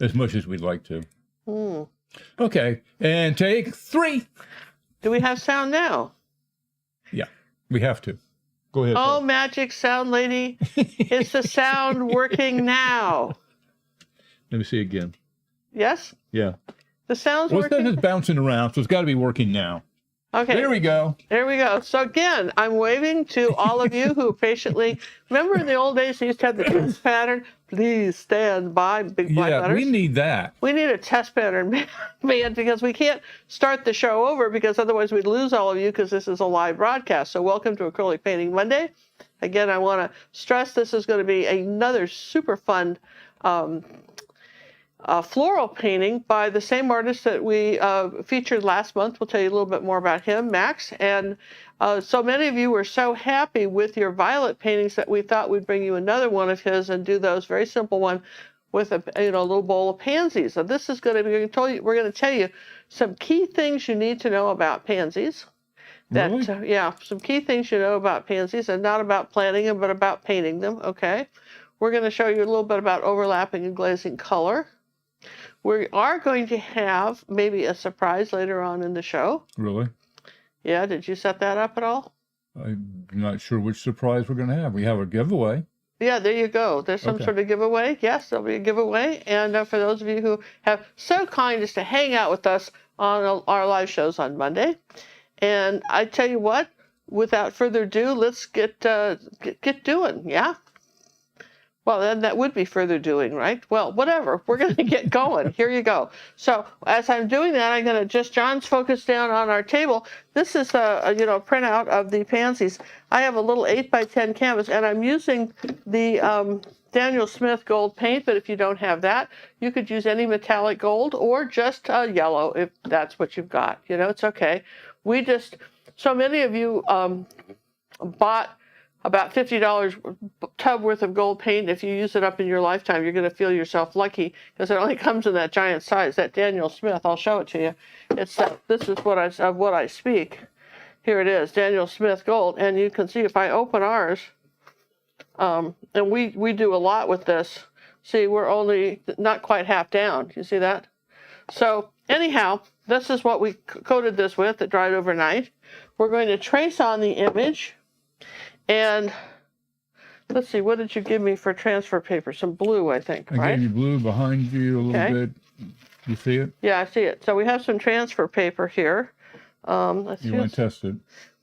as much as we'd like to. Hmm. Okay, and take 3. Do we have sound now? Yeah, we have to. Go ahead. Oh, Paul. magic sound lady. Is the sound working now? Let me see again. Yes? Yeah. The sound's Well, it says working? it's bouncing around, so it's got to be working now. Okay. There we go. There we go. So again, I'm waving to all of you who patiently, remember in the old days they used to have the test pattern? Please stand by, big black letters. We need that. We need a test pattern, man, because we can't start the show over because otherwise we'd lose all of you because this is a live broadcast. So welcome to Acrylic Painting Monday. Again, I want to stress this is going to be another super fun floral painting by the same artist that we featured last month. We'll tell you a little bit more about him, Max. And so many of you were so happy with your violet paintings that we thought we'd bring you another one of his and do those very simple one with a little bowl of pansies. So this is going to be, we're going to tell you some key things you need to know about pansies. Really? Yeah, some key things you know about pansies, and not about planting them, but about painting them. Okay. We're going to show you a little bit about overlapping and glazing color. We are going to have maybe a surprise later on in the show. Really? Yeah, did you set that up at all? I'm not sure which surprise we're going to have. We have a giveaway. Yeah, there you go. There's some sort of giveaway. Yes, there'll be a giveaway. And for those of you who have so kind as to hang out with us on our live shows on Monday. And I tell you what, without further ado, let's get doing, yeah? Well, then that would be further doing, right? Well, whatever. We're going to get going. Here you go. So as I'm doing that, I'm going to just, John's focused down on our table. This is a printout of the pansies. I have a little 8x10 canvas, and I'm using the Daniel Smith gold paint, but if you don't have that, you could use any metallic gold or just yellow if that's what you've got. It's okay. So many of you bought about $50 tub worth of gold paint. If you use it up in your lifetime, you're going to feel yourself lucky because it only comes in that giant size. That Daniel Smith, I'll show it to you. It's this is what I speak. Here it is, Daniel Smith gold, and you can see if I open ours, and we do a lot with this. See, we're only not quite half down. You see that? So anyhow, this is what we coated this with. It dried overnight. We're going to trace on the image. And let's see, what did you give me for transfer paper? Some blue, I think, right? I gave you blue behind you a little bit. You see it? Yeah, I see it. So we have some transfer paper here. Let's you want to test it?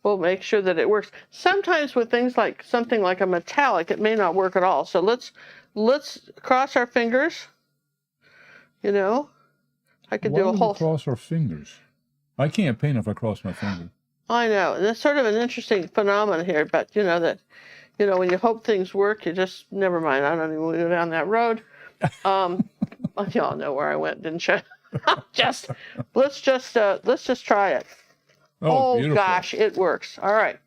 We'll make sure that it works. Sometimes with things like something like a metallic, it may not work at all. So let's cross our fingers. I could do a whole. Cross our fingers. I can't paint if I cross my fingers. I know. And it's sort of an interesting phenomenon here, but when you hope things work, you just, never mind. I don't even want to go down that road. Y'all know where I went, didn't you? Let's just try it. Oh gosh, it works. All right.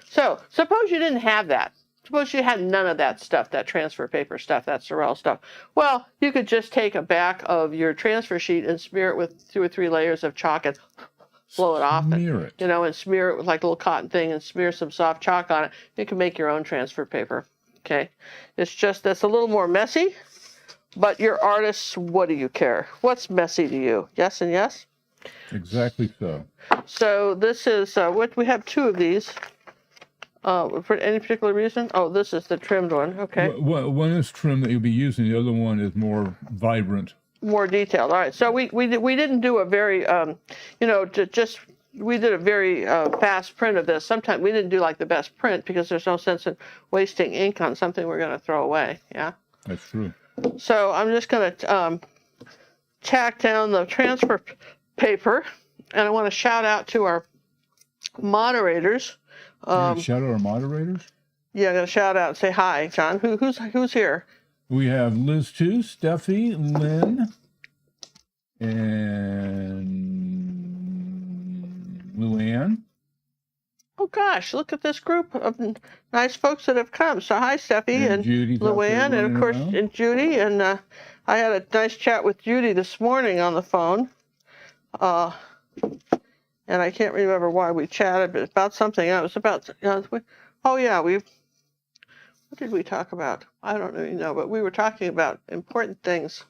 So suppose you didn't have that. Suppose you had none of that stuff, that transfer paper stuff, that Sorel stuff. Well, you could just take a back of your transfer sheet and smear it with 2 or 3 layers of chalk and blow it off, and smear it with like a little cotton thing and smear some soft chalk on it. You can make your own transfer paper. Okay, it's just that's a little more messy, but you're artists. What do you care? What's messy to you? Yes and yes. Exactly so. So this is what we have 2 of these. For any particular reason? Oh, this is the trimmed one. Okay. One is trimmed that you'll be using. The other one is more vibrant. More detailed. All right. So we didn't do a very we did a very fast print of this. Sometimes we didn't do like the best print because there's no sense in wasting ink on something we're going to throw away. Yeah. That's true. So I'm just going to tack down the transfer paper, and I want to shout out to our moderators. Shout out our moderators? Yeah, I'm going to shout out and say hi, John. Who's here? We have Liz too, Steffi, Lynn, and Luann. Oh gosh, look at this group of nice folks that have come. So hi, Steffi and Luann, and of course, and Judy. And I had a nice chat with Judy this morning on the phone. And I can't remember why we chatted, but about something. It was about, what did we talk about? I don't really know, but we were talking about important things.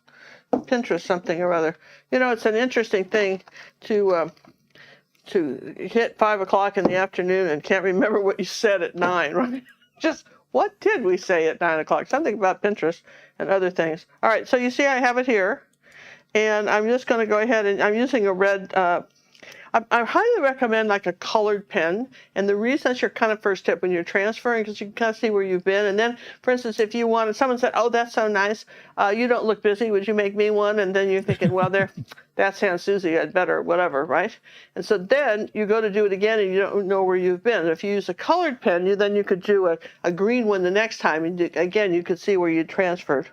Pinterest something or other. You know, it's an interesting thing to hit 5 o'clock in the afternoon and can't remember what you said at 9, right? Just what did we say at 9 o'clock? Something about Pinterest and other things. All right, so you see I have it here, and I'm just going to go ahead and I'm using a red. I highly recommend like a colored pen, and the reason that's your kind of first tip when you're transferring, because you can kind of see where you've been. And then, for instance, if you wanted, someone said, "Oh, that's so nice. You don't look busy. Would you make me one?" And then you're thinking, "Well, that's Aunt Susie. I'd better whatever, right?" And so then you go to do it again, and you don't know where you've been. If you use a colored pen, then you could do a green one the next time, and again you could see where you transferred,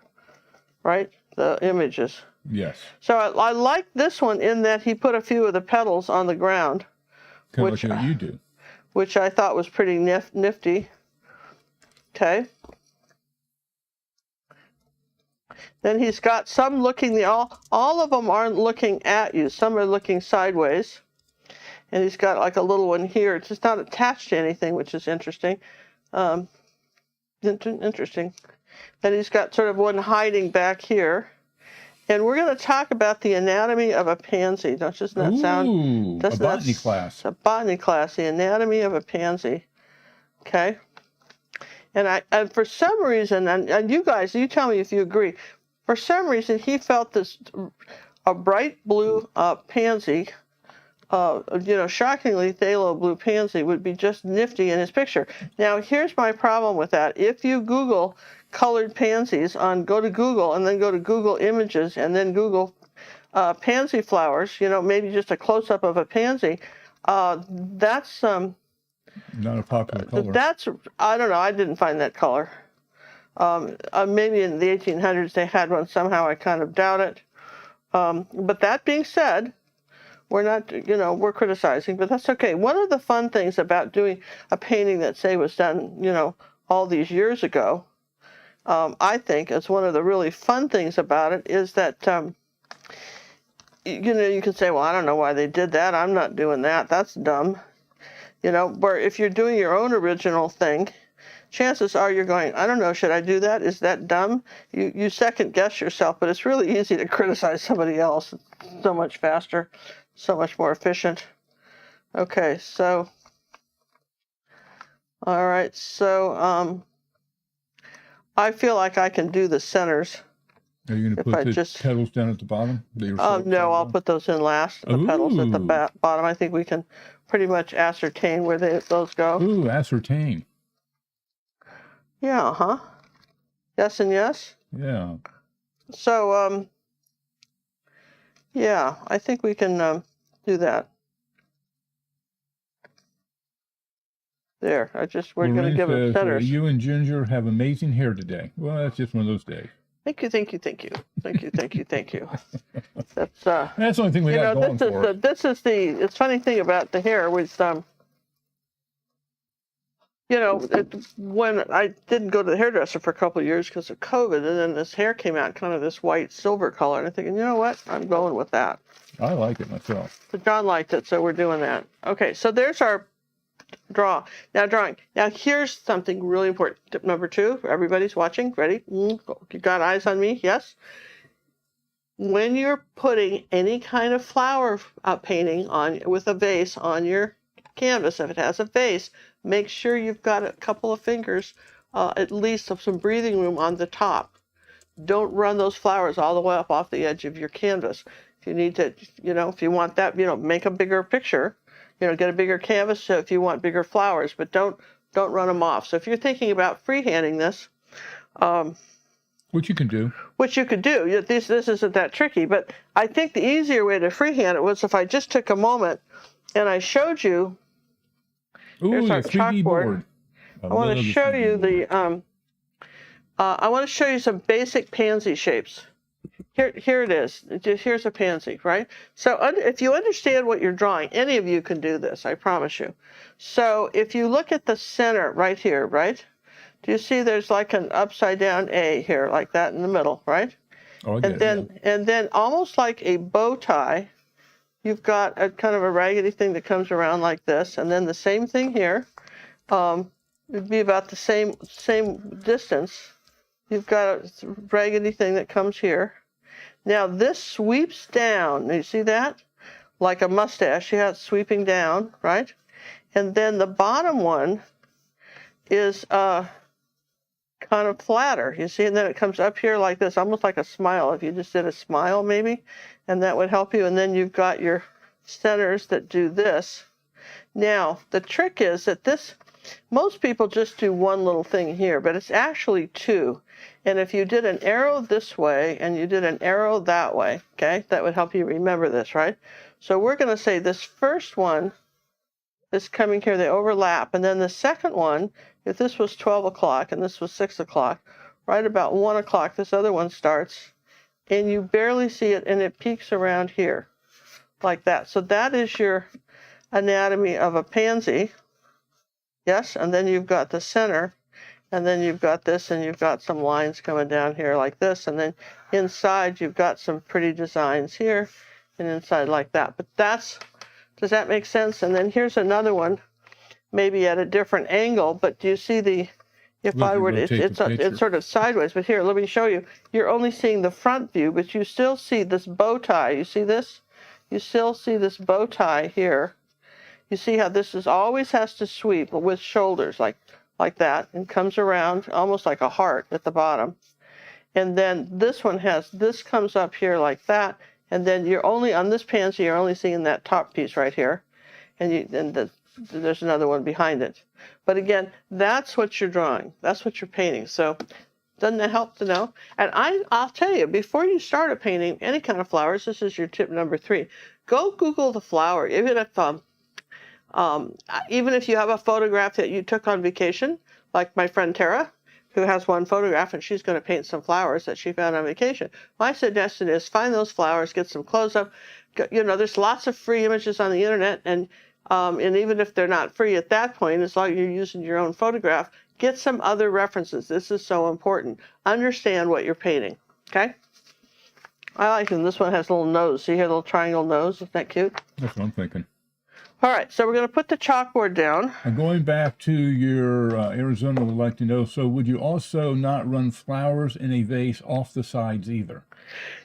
right? The images. Yes. So I like this one in that he put a few of the petals on the ground. Kind of like what you do. Which I thought was pretty nifty. Okay. Then he's got some looking, all of them aren't looking at you. Some are looking sideways. And he's got like a little one here. It's just not attached to anything, which is interesting. Interesting. Then he's got sort of one hiding back here. And we're going to talk about the anatomy of a pansy. Doesn't that sound? A botany class. A botany class, the anatomy of a pansy. Okay. And for some reason, and you guys, you tell me if you agree. For some reason, he felt a bright blue pansy, shockingly phthalo blue pansy would be just nifty in his picture. Now, here's my problem with that. If you Google colored pansies go to Google and then go to Google Images and then Google pansy flowers, maybe just a close-up of a pansy, that's not a popular color. I don't know, I didn't find that color. Maybe in the 1800s they had one somehow, I kind of doubt it. But that being said, we're not, we're criticizing, but that's okay. One of the fun things about doing a painting that, say, was done, all these years ago, I think it's one of the really fun things about it is that, you can say, well, I don't know why they did that. I'm not doing that. That's dumb. Where if you're doing your own original thing, chances are you're going, I don't know, should I do that? Is that dumb? You second guess yourself, but it's really easy to criticize somebody else. It's so much faster, so much more efficient. Okay, so, all right, so, I feel like I can do the centers. Are you going to put the petals down at the bottom? No, I'll put those in last. The petals at the bottom. I think we can pretty much ascertain where those go. Ooh, ascertain. Yeah, huh? Yes and yes? Yeah. So, yeah, I think we can do that. There, we're going to give it centers. You and Ginger have amazing hair today. Well, that's just one of those days. Thank you. That's the only thing we got going for it. It's funny thing about the hair was, when I didn't go to the hairdresser for a couple of years because of COVID, and then this hair came out kind of this white silver color, and I'm thinking, you know what? I'm going with that. I like it myself. But John liked it, so we're doing that. Okay, so there's our drawing. Now here's something really important. Tip number 2, everybody's watching. Ready? You got eyes on me? Yes? When you're putting any kind of flower painting with a vase on your canvas, if it has a vase, make sure you've got a couple of fingers, at least of some breathing room on the top. Don't run those flowers all the way up off the edge of your canvas. If you need to, if you want that, make a bigger picture. Get a bigger canvas if you want bigger flowers, but don't run them off. So if you're thinking about freehanding this, which you can do. This isn't that tricky, but I think the easier way to freehand it was if I just took a moment and I showed you. Here's our 3D board. I want to show you I want to show you some basic pansy shapes. Here it is. Here's a pansy, right? So if you understand what you're drawing, any of you can do this, I promise you. So if you look at the center right here, right? Do you see there's like an upside down A here, like that in the middle, right? Oh, I get it. And then almost like a bow tie, you've got a kind of a raggedy thing that comes around like this, and then the same thing here. It'd be about the same distance. You've got a raggedy thing that comes here. Now this sweeps down. You see that? Like a mustache. You have it sweeping down, right? And then the bottom one is kind of flatter. You see, and then it comes up here like this, almost like a smile. If you just did a smile, maybe, and that would help you. And then you've got your centers that do this. Now, the trick is that most people just do one little thing here, but it's actually two. And if you did an arrow this way and you did an arrow that way, okay, that would help you remember this, right? So we're going to say this first one is coming here, they overlap. And then the second one, if this was 12 o'clock and this was 6 o'clock, right about 1 o'clock, this other one starts, and you barely see it, and it peaks around here like that. So that is your anatomy of a pansy. Yes, and then you've got the center, and then you've got this, and you've got some lines coming down here like this, and then inside you've got some pretty designs here, and inside like that. But does that make sense? And then here's another one, maybe at a different angle, but do you see if I were to, it's sort of sideways, but here, let me show you. You're only seeing the front view, but you still see this bow tie. You see this? You still see this bow tie here. You see how this always has to sweep with shoulders like that, and comes around almost like a heart at the bottom. And then this one this comes up here like that, and then you're only, on this pansy, you're only seeing that top piece right here, and there's another one behind it. But again, that's what you're drawing. That's what you're painting. So doesn't that help to know? And I'll tell you, before you start painting any kind of flowers, this is your tip number 3. Go Google the flower. Even if you have a photograph that you took on vacation, like my friend Tara, who has one photograph, and she's going to paint some flowers that she found on vacation. My suggestion is find those flowers, get some close-up. You know, there's lots of free images on the internet, and even if they're not free at that point, as long as you're using your own photograph, get some other references. This is so important. Understand what you're painting, okay? I like them. This one has a little nose. See here, a little triangle nose. Isn't that cute? That's what I'm thinking. All right, so we're going to put the chalkboard down. And going back to your Arizona, would like to know, so would you also not run flowers in a vase off the sides either?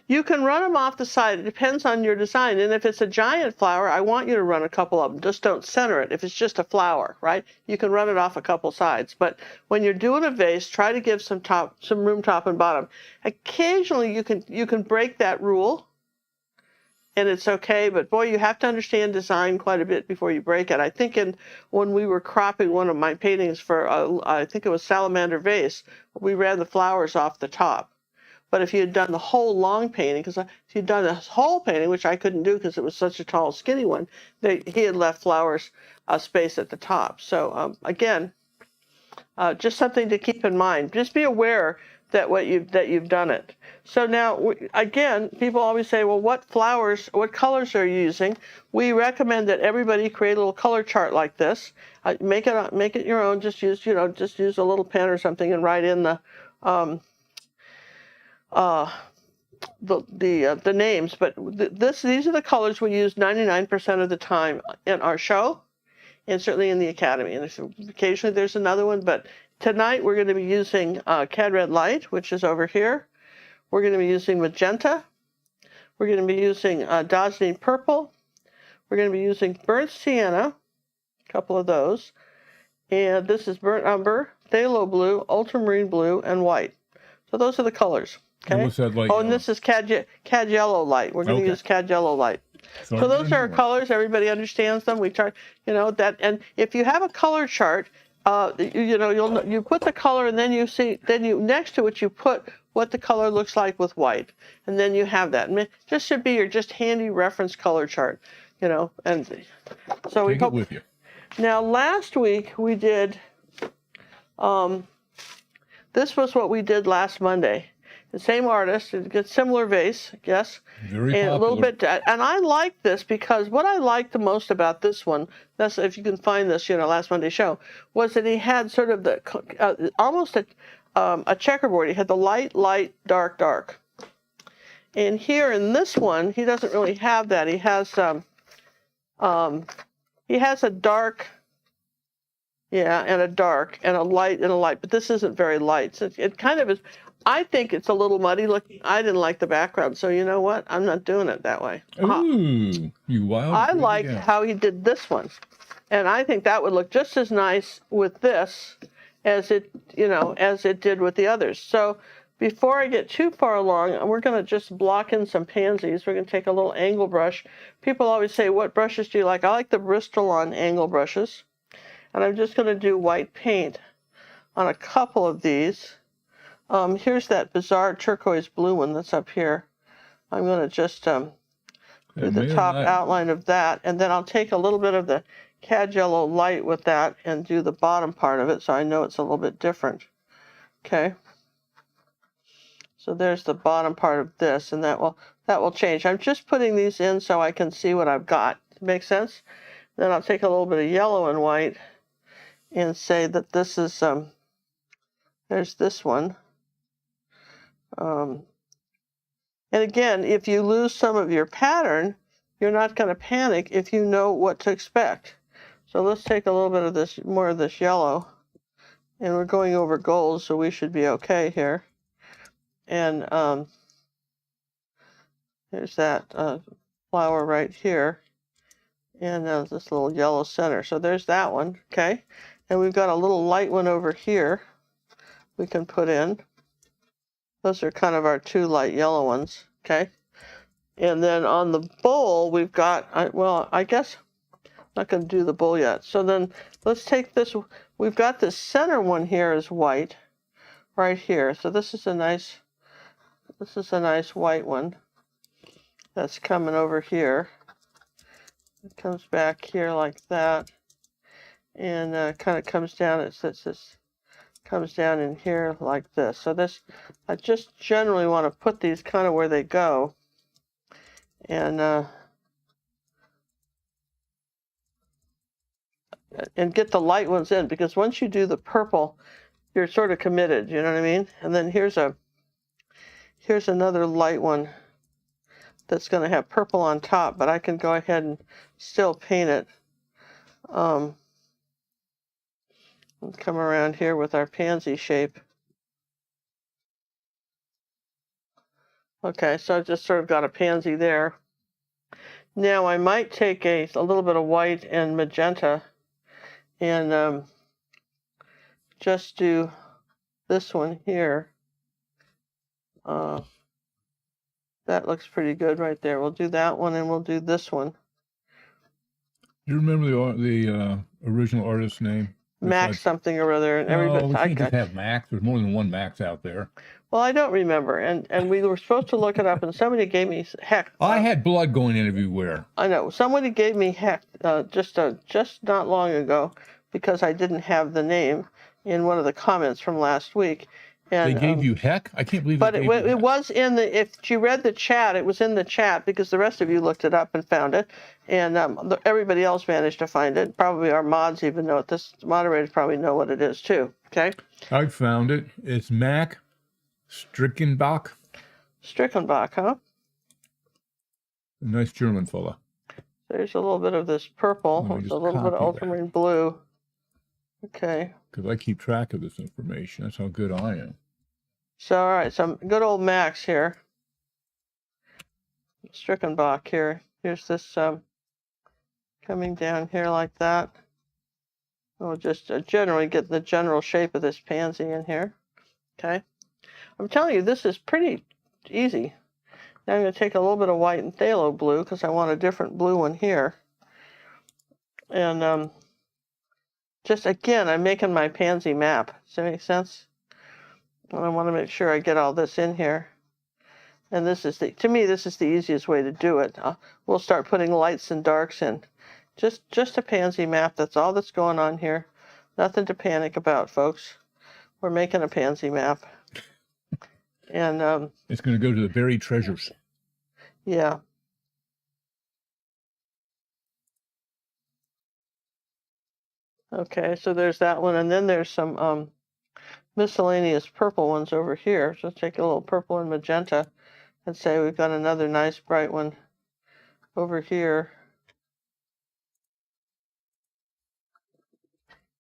You can run them off the side. It depends on your design. And if it's a giant flower, I want you to run a couple of them. Just don't center it. If it's just a flower, right? You can run it off a couple sides. But when you're doing a vase, try to give some room top and bottom. Occasionally, you can break that rule, and it's okay. But boy, you have to understand design quite a bit before you break it. I think when we were cropping one of my paintings for, I think it was Salamander Vase, we ran the flowers off the top. But if you had done the whole long painting, because if you'd done the whole painting, which I couldn't do because it was such a tall, skinny one, he had left flowers space at the top. So again, just something to keep in mind. Just be aware that you've done it. So now, again, people always say, well, what colors are you using? We recommend that everybody create a little color chart like this. Make it your own. Just use a little pen or something and write in the names, but these are the colors we use 99% of the time in our show, and certainly in the Academy. And occasionally there's another one, but tonight we're going to be using Cad Red Light, which is over here. We're going to be using Magenta. We're going to be using Dazzling Purple. We're going to be using Burnt Sienna, a couple of those. And this is Burnt Umber, Phthalo Blue, Ultramarine Blue, and White. So those are the colors. Okay. And what's that light? And this is Cad Yellow Light. We're going to use Cad Yellow Light. So those are our colors. Everybody understands them. We try, that. And if you have a color chart, you put the color, and then you next to it you put what the color looks like with white, and then you have that. And it just should be your just handy reference color chart, And so we hope. With you. Now last week we did. This was what we did last Monday. The same artist, it gets similar vase, yes. Very popular. A little bit, and I like this because what I liked the most about this one, that's if you can find this, last Monday's show, was that he had sort of the almost a checkerboard. He had the light, light, dark, dark. And here in this one, he doesn't really have that. He has a dark. Yeah, and a dark, and a light, but this isn't very light. So it kind of is. I think it's a little muddy looking. I didn't like the background, so you know what? I'm not doing it that way. Ooh, you wild. I crazy like gal. how he did this one, and I think that would look just as nice with this as it, as it did with the others. So before I get too far along, we're going to just block in some pansies. We're going to take a little angle brush. People always say, what brushes do you like? I like the Bristol-On angle brushes, and I'm just going to do white paint on a couple of these. Here's that bizarre turquoise blue one that's up here. I'm going to just do the top outline of that, and then I'll take a little bit of the cad yellow light with that and do the bottom part of it so I know it's a little bit different. Okay. So there's the bottom part of this, and that will change. I'm just putting these in so I can see what I've got. Make sense? Then I'll take a little bit of yellow and white and say that this is there's this one. And again, if you lose some of your pattern, you're not going to panic if you know what to expect. So let's take a little bit of this, more of this yellow, and we're going over gold, so we should be okay here. And there's that flower right here, and this little yellow center. So there's that one, okay? And we've got a little light one over here we can put in. Those are kind of our two light yellow ones, okay? And then on the bowl, we've got, I guess I'm not going to do the bowl yet. So then let's take this. We've got this center one here is white right here. So this is a nice white one that's coming over here. It comes back here like that, and kind of comes down. It comes down in here like this. So this, I just generally want to put these kind of where they go, and get the light ones in, because once you do the purple, you're sort of committed. You know what I mean? And then here's another light one that's going to have purple on top, but I can go ahead and still paint it. Come around here with our pansy shape. Okay, so I just sort of got a pansy there. Now I might take a little bit of white and magenta and just do this one here. That looks pretty good right there. We'll do that one, and we'll do this one. Do you remember the original artist's name? Max something or other. And everybody, we can't just have Max. There's more than one Max out there. Well, I don't remember, and we were supposed to look it up, and somebody gave me heck. I had blood going in everywhere. I know. Somebody gave me heck just not long ago because I didn't have the name in one of the comments from last week. And, they gave you heck? I can't believe. But it was in the. If you read the chat, it was in the chat because the rest of you looked it up and found it, and everybody else managed to find it. Probably our mods even know it. This moderators probably know what it is too. Okay. I found it. It's Mac Strickenbach. Strickenbach, huh? A nice German fella. There's a little bit of this purple. There's a little bit of ultramarine blue. Okay. Because I keep track of this information. That's how good I am. So, all right. So, good old Max here. Strickenbach here. Here's this coming down here like that. We'll just generally get the general shape of this pansy in here. Okay. I'm telling you, this is pretty easy. Now I'm going to take a little bit of white and phthalo blue because I want a different blue one here. And just again, I'm making my pansy map. Does that make sense? And I want to make sure I get all this in here. And this is to me, this is the easiest way to do it. We'll start putting lights and darks in. Just a pansy map. That's all that's going on here. Nothing to panic about, folks. We're making a pansy map. And it's going to go to the buried treasures. Yeah. Okay, so there's that one, and then there's some miscellaneous purple ones over here. So take a little purple and magenta and say we've got another nice bright one over here.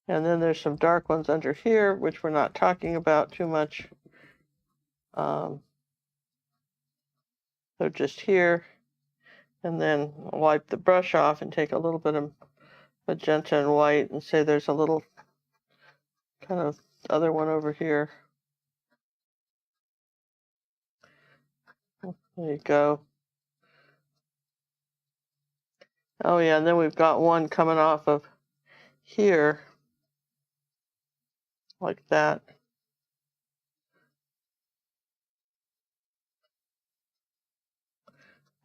And then there's some dark ones under here, which we're not talking about too much. So just here, and then wipe the brush off and take a little bit of magenta and white and say there's a little kind of other one over here. There you go. Oh yeah, and then we've got one coming off of here, like that.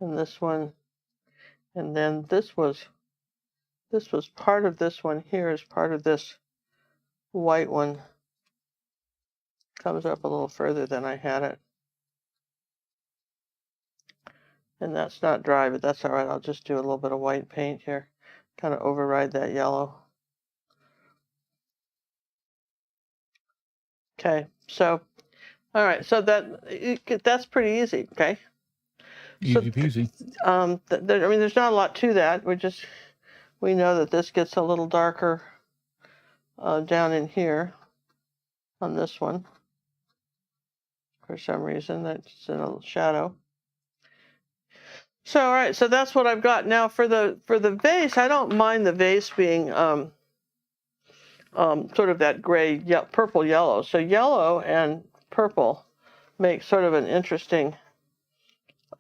And this one, and then this was part of this one here is part of this white one. Comes up a little further than I had it. And that's not dry, but that's all right. I'll just do a little bit of white paint here. Kind of override that yellow. Okay, so, all right, so that's pretty easy, okay? Easy peasy. I mean, there's not a lot to that. We know that this gets a little darker down in here on this one. For some reason, that's in a shadow. So, all right, so that's what I've got now for the vase. I don't mind the vase being sort of that gray, purple yellow. So yellow and purple make sort of an interesting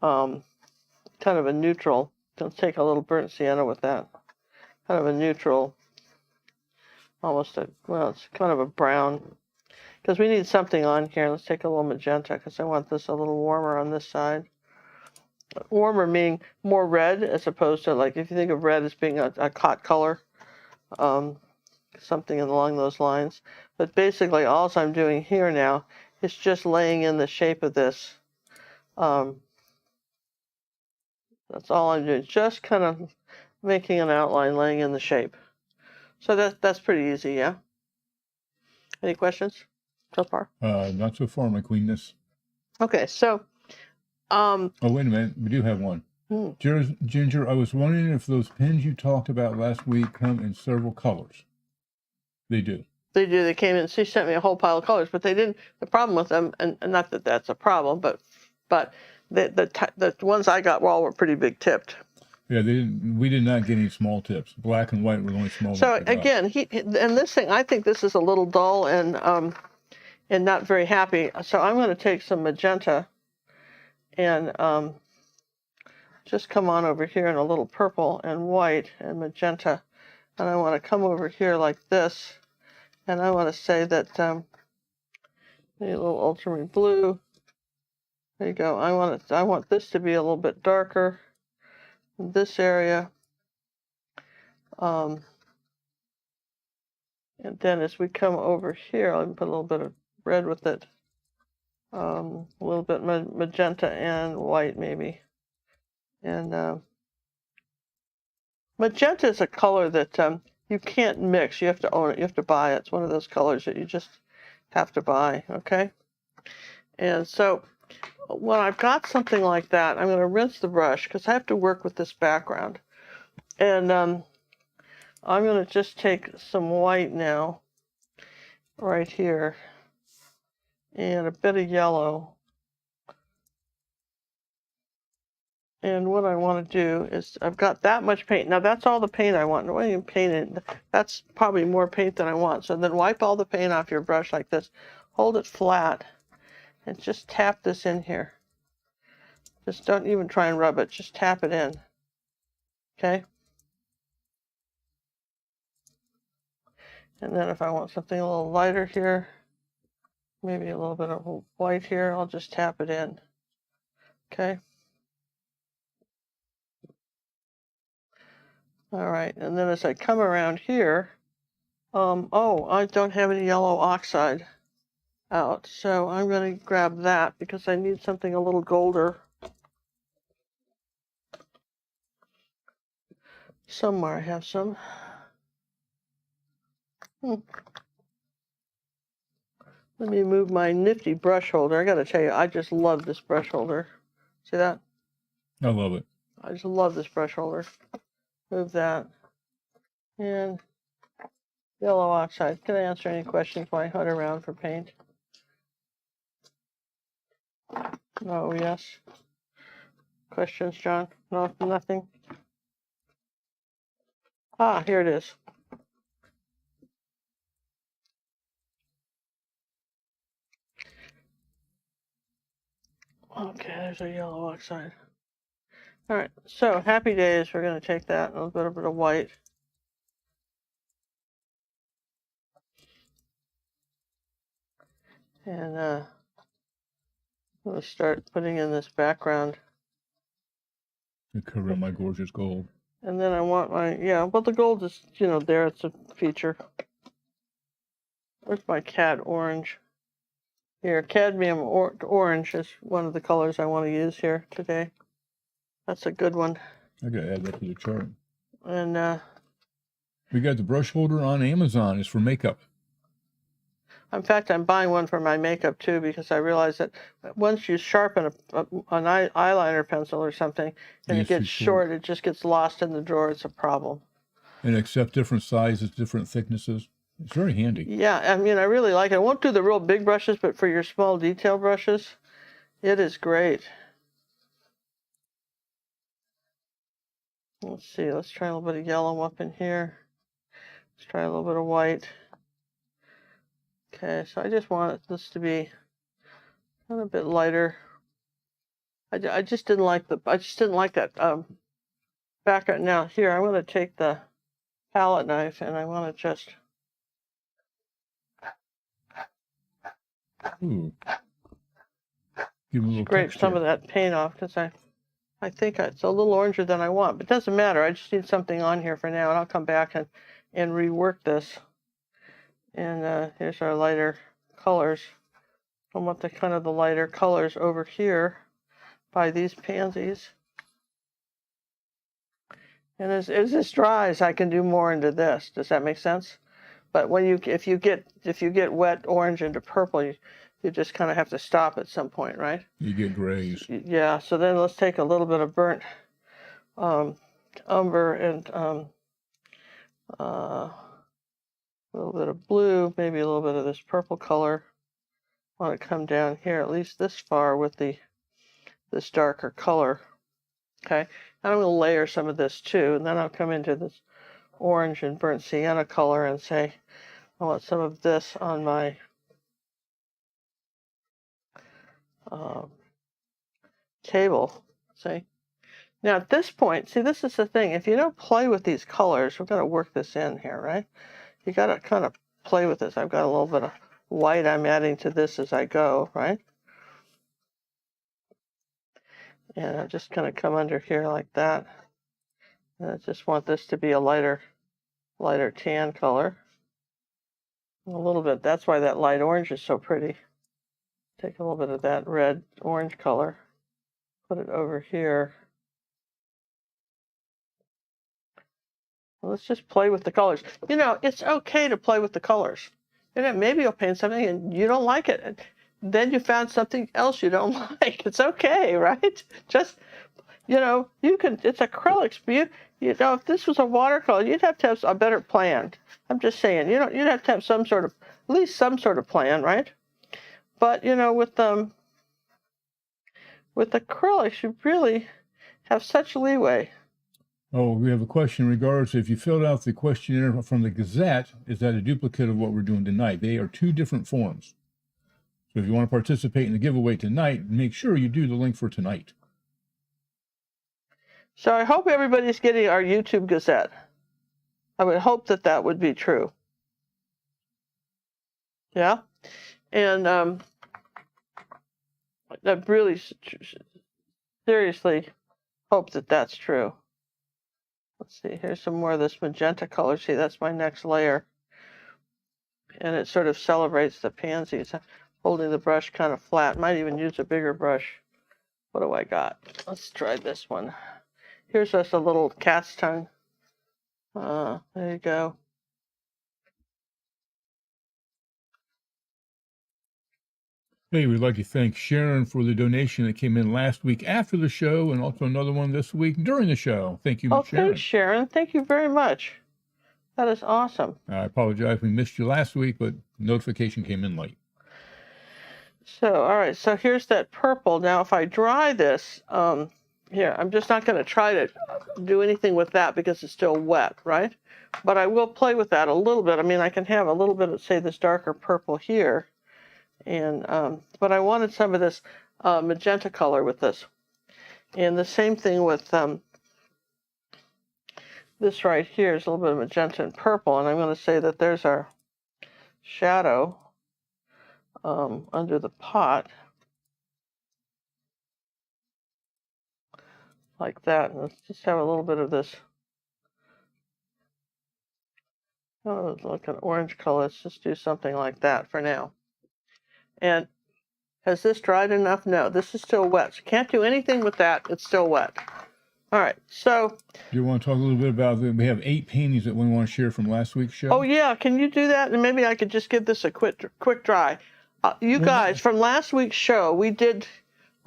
kind of a neutral. Let's take a little burnt sienna with that. Kind of a neutral, almost it's kind of a brown. Because we need something on here. Let's take a little magenta because I want this a little warmer on this side. Warmer meaning more red as opposed to, like, if you think of red as being a hot color, something along those lines. But basically all I'm doing here now is just laying in the shape of this. That's all I'm doing, just kind of making an outline, laying in the shape. So that's pretty easy, yeah? Any questions so far? Not so far, my queenness. Okay, so oh, wait a minute, we do have one. Ginger, I was wondering if those pins you talked about last week come in several colors. They do. They do. They came in. She sent me a whole pile of colors, but they didn't. The problem with them, and not that that's a problem, but the ones I got were pretty big tipped. Yeah, we did not get any small tips. Black and white were the only small. So again, and this thing, I think this is a little dull and not very happy. So I'm going to take some magenta and just come on over here in a little purple and white and magenta, and I want to come over here like this, and I want to say that maybe a little ultramarine blue. There you go. I want this to be a little bit darker in this area. And then as we come over here, I'll put a little bit of red with it. A little bit magenta and white maybe. And magenta is a color that you can't mix. You have to own it. You have to buy it. It's one of those colors that you just have to buy, okay? And so when I've got something like that, I'm going to rinse the brush because I have to work with this background. And I'm going to just take some white now, right here, and a bit of yellow. And what I want to do is, I've got that much paint. Now that's all the paint I want. I don't even paint it. That's probably more paint than I want. So then wipe all the paint off your brush like this. Hold it flat and just tap this in here. Just don't even try and rub it. Just tap it in. Okay? And then if I want something a little lighter here, maybe a little bit of white here, I'll just tap it in. Okay? All right, and then as I come around here, oh, I don't have any yellow oxide out, so I'm going to grab that because I need something a little golder. Somewhere I have some. Let me move my nifty brush holder. I got to tell you, I just love this brush holder. See that? I love it. I just love this brush holder. Move that. And yellow oxide. Can I answer any questions while I hunt around for paint? Oh, yes. Questions, John? No, nothing? Ah, here it is. Okay, there's a yellow oxide. All right, so Happy Days, we're going to take that and a little bit of white. And I'm going to start putting in this background. To cover my gorgeous gold. And then I want my, yeah, well, the gold is, you know, there, it's a feature. Where's my cad orange? Here, cadmium orange is one of the colors I want to use here today. That's a good one. I gotta add that to the chart. And we got the brush holder on Amazon. It's for makeup. In fact, I'm buying one for my makeup too, because I realize that once you sharpen an eyeliner pencil or something and it gets short, it just gets lost in the drawer. It's a problem. And accept different sizes, different thicknesses. It's very handy. Yeah, I mean, I really like it. I won't do the real big brushes, but for your small detail brushes, it is great. Let's see, let's try a little bit of yellow up in here. Let's try a little bit of white. Okay, so I just want this to be a bit lighter. I just didn't like that background. Now here, I'm going to take the palette knife and I want to just. Ooh. Give a little scrape texture. Some of that paint off, because I think it's a little oranger than I want, but it doesn't matter. I just need something on here for now, and I'll come back and rework this. And here's our lighter colors. I want the kind of the lighter colors over here by these pansies. And as this dries, I can do more into this. Does that make sense? But when if you get wet orange into purple, you just kind of have to stop at some point, right? You get grays. Yeah. So then let's take a little bit of burnt umber and a little bit of blue, maybe a little bit of this purple color. I want to come down here at least this far with this darker color. Okay. And I'm going to layer some of this too, and then I'll come into this orange and burnt sienna color and say, I want some of this on my table. See? Now at this point, see, this is the thing. If you don't play with these colors, we're going to work this in here, right? You got to kind of play with this. I've got a little bit of white I'm adding to this as I go, right? And I just kind of come under here like that. And I just want this to be a lighter tan color. A little bit. That's why that light orange is so pretty. Take a little bit of that red orange color. Put it over here. Let's just play with the colors. You know, it's okay to play with the colors. You know, maybe you'll paint something and you don't like it. And then you found something else you don't like. It's okay, right? Just, you know, you can, it's acrylics, but you know, if this was a watercolor, you'd have to have a better plan. I'm just saying, you'd have to have some sort of, at least some sort of plan, right? But, you know, with acrylics, you really have such leeway. Oh, we have a question in regards to if you filled out the questionnaire from the Gazette, is that a duplicate of what we're doing tonight? They are two different forms. So if you want to participate in the giveaway tonight, make sure you do the link for tonight. So I hope everybody's getting our YouTube Gazette. I would hope that would be true. Yeah? And I really seriously hope that's true. Let's see, here's some more of this magenta color. See, that's my next layer. And it sort of celebrates the pansies. I'm holding the brush kind of flat. Might even use a bigger brush. What do I got? Let's try this one. Here's just a little cat's tongue. There you go. Hey, we'd like to thank Sharon for the donation that came in last week after the show, and also another one this week during the show. Thank you, Sharon. Thanks, Sharon. Thank you very much. That is awesome. I apologize we missed you last week, but notification came in late. So, all right, so here's that purple. Now, if I dry this, here, I'm just not going to try to do anything with that because it's still wet, right? But I will play with that a little bit. I mean, I can have a little bit of, say, this darker purple here. And, but I wanted some of this magenta color with this. And the same thing with this right here is a little bit of magenta and purple. And I'm going to say that there's our shadow under the pot. Like that. And let's just have a little bit of this. Oh, look at orange color. Let's just do something like that for now. And has this dried enough? No, this is still wet. So can't do anything with that. It's still wet. All right, so. Do you want to talk a little bit about we have 8 paintings that we want to share from last week's show? Oh, yeah. Can you do that? And maybe I could just give this a quick dry. You guys, from last week's show, we did,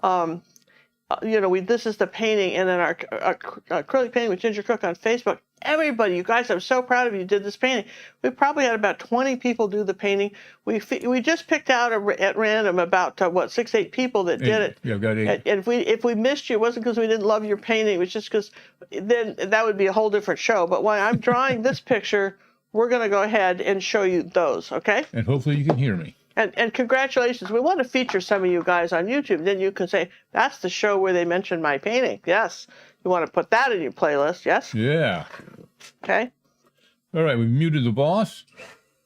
this is the painting, and then our acrylic painting with Ginger Cook on Facebook. Everybody, you guys, I'm so proud of you, did this painting. We probably had about 20 people do the painting. We just picked out at random about 6, 8 people that did it. Yeah, I've got 8. And if we missed you, it wasn't because we didn't love your painting. It was just because then that would be a whole different show. But when I'm drawing this picture, we're going to go ahead and show you those, okay? And hopefully you can hear me. And congratulations. We want to feature some of you guys on YouTube. Then you can say, that's the show where they mentioned my painting. Yes. You want to put that in your playlist, yes? Yeah. Okay. All right, we've muted the boss.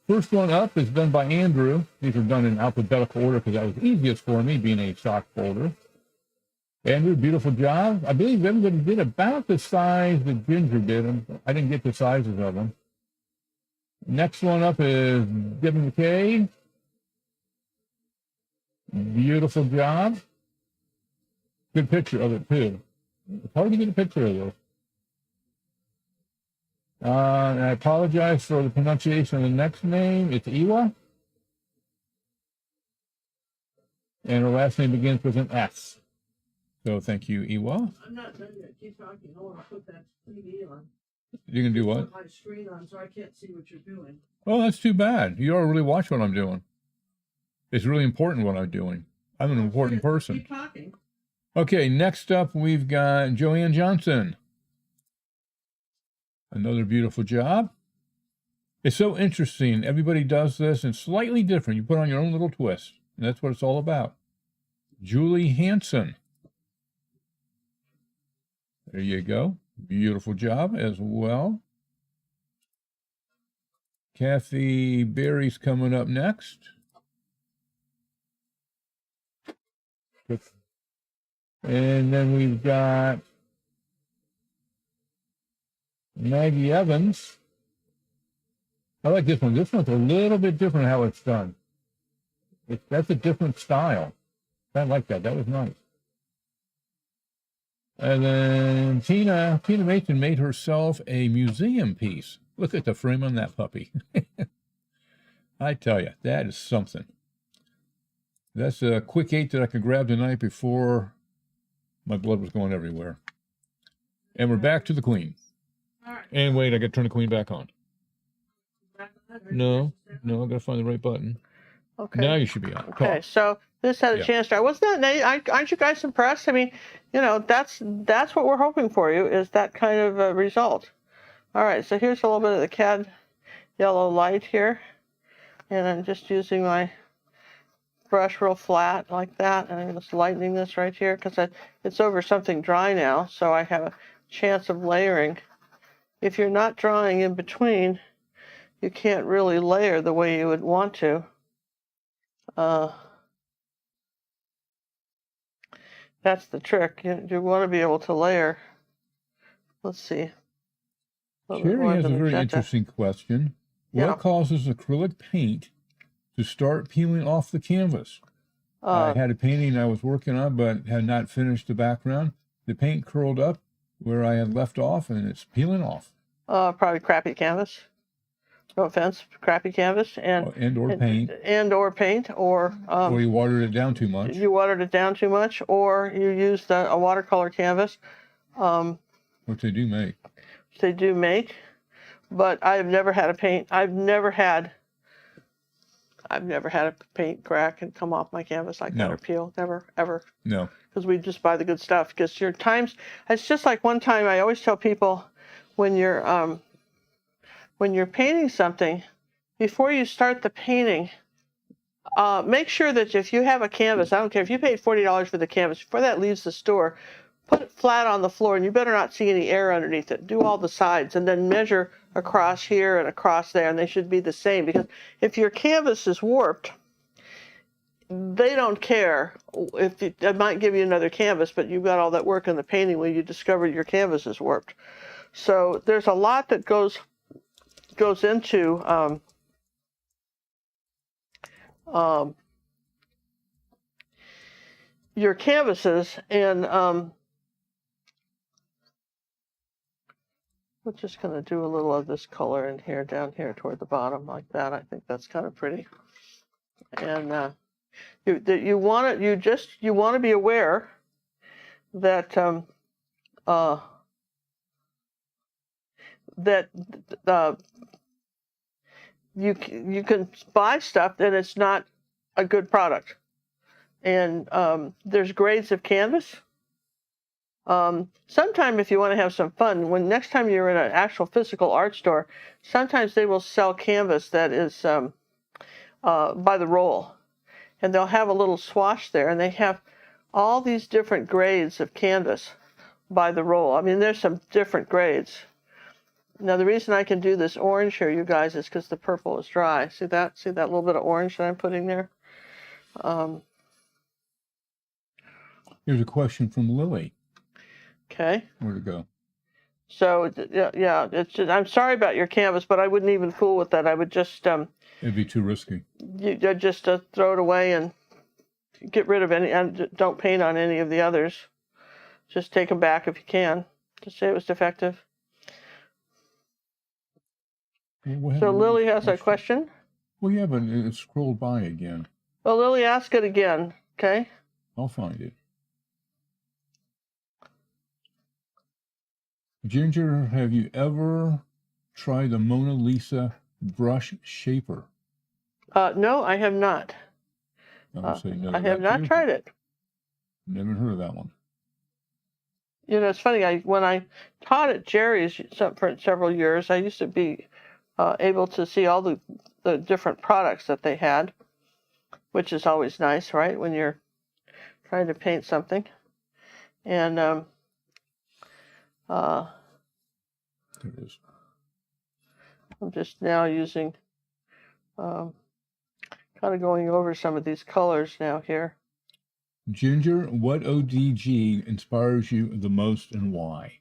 First one up is done by Andrew. These are done in alphabetical order because that was easiest for me, being a stock folder. Andrew, beautiful job. I believe everybody did about the size that Ginger did. I didn't get the sizes of them. Next one up is Debbie McKay. Beautiful job. Good picture of it, too. It's hard to get a picture of this. And I apologize for the pronunciation of the next name. It's Iwa. And her last name begins with an S. So thank you, Iwa. I'm not done yet. Keep talking. I want to put that TV on. You can do what? Put my screen on so I can't see what you're doing. Oh, that's too bad. You don't really watch what I'm doing. It's really important what I'm doing. I'm an important person. Keep talking. Okay, next up we've got Joanne Johnson. Another beautiful job. It's so interesting. Everybody does this and slightly different. You put on your own little twist. And that's what it's all about. Julie Hanson. There you go. Beautiful job as well. Kathy Berry's coming up next. And then we've got Maggie Evans. I like this one. This one's a little bit different how it's done. That's a different style. I like that. That was nice. And then Tina Mason made herself a museum piece. Look at the frame on that puppy. I tell you, that is something. That's a quick 8 that I could grab tonight before my blood was going everywhere. And we're back to the Queen. All right. And wait, I got to turn the Queen back on. No, I got to find the right button. Okay. Now you should be on. Okay, so this had a chance to. Wasn't that? Aren't you guys impressed? I mean, that's what we're hoping for you, is that kind of result. All right, so here's a little bit of the cad yellow light here, and I'm just using my brush real flat like that, and I'm just lightening this right here because it's over something dry now, so I have a chance of layering. If you're not drawing in between, you can't really layer the way you would want to. That's the trick. You want to be able to layer. Let's see. Sherry has a very interesting question. What causes acrylic paint to start peeling off the canvas? I had a painting I was working on, but had not finished the background. The paint curled up where I had left off, and it's peeling off. Probably crappy canvas. No offense, crappy canvas or paint, or you watered it down too much. You watered it down too much, or you used a watercolor canvas. Which they do make. They do make, but I've never had a paint. I've never had I've never had a paint crack and come off my canvas like that or peel. Never, ever. No. Because we just buy the good stuff. Because your times, it's just like one time I always tell people when you're painting something, before you start the painting, make sure that if you have a canvas, I don't care if you paid $40 for the canvas, before that leaves the store, put it flat on the floor, and you better not see any air underneath it. Do all the sides, and then measure across here and across there, and they should be the same. Because if your canvas is warped, they don't care if they might give you another canvas, but you've got all that work in the painting when you discover your canvas is warped. So there's a lot that goes into your canvases, and we're just going to do a little of this color in here, down here toward the bottom, like that. I think that's kind of pretty. And you want to be aware that you can buy stuff and it's not a good product. And there's grades of canvas. Sometime if you want to have some fun, when next time you're in an actual physical art store, sometimes they will sell canvas that is by the roll. And they'll have a little swatch there, and they have all these different grades of canvas by the roll. I mean, there's some different grades. Now, the reason I can do this orange here, you guys, is because the purple is dry. See that? See that little bit of orange that I'm putting there? Here's a question from Lily. Okay. Where'd it go? So, yeah, it's just, I'm sorry about your canvas, but I wouldn't even fool with that. I would just... it'd be too risky. You just throw it away and get rid of any, and don't paint on any of the others. Just take them back if you can. Just say it was defective. So Lily has a question. Well, yeah, but it scrolled by again. Well, Lily, ask it again, okay? I'll find it. Ginger, have you ever tried the Mona Lisa brush shaper? No, I have not. I have not tried it. Never heard of that one. You know, it's funny. When I taught at Jerry's for several years, I used to be able to see all the different products that they had, which is always nice, right? When you're trying to paint something. And there it is. I'm just now using, kind of going over some of these colors now here. Ginger, what ODG inspires you the most and why?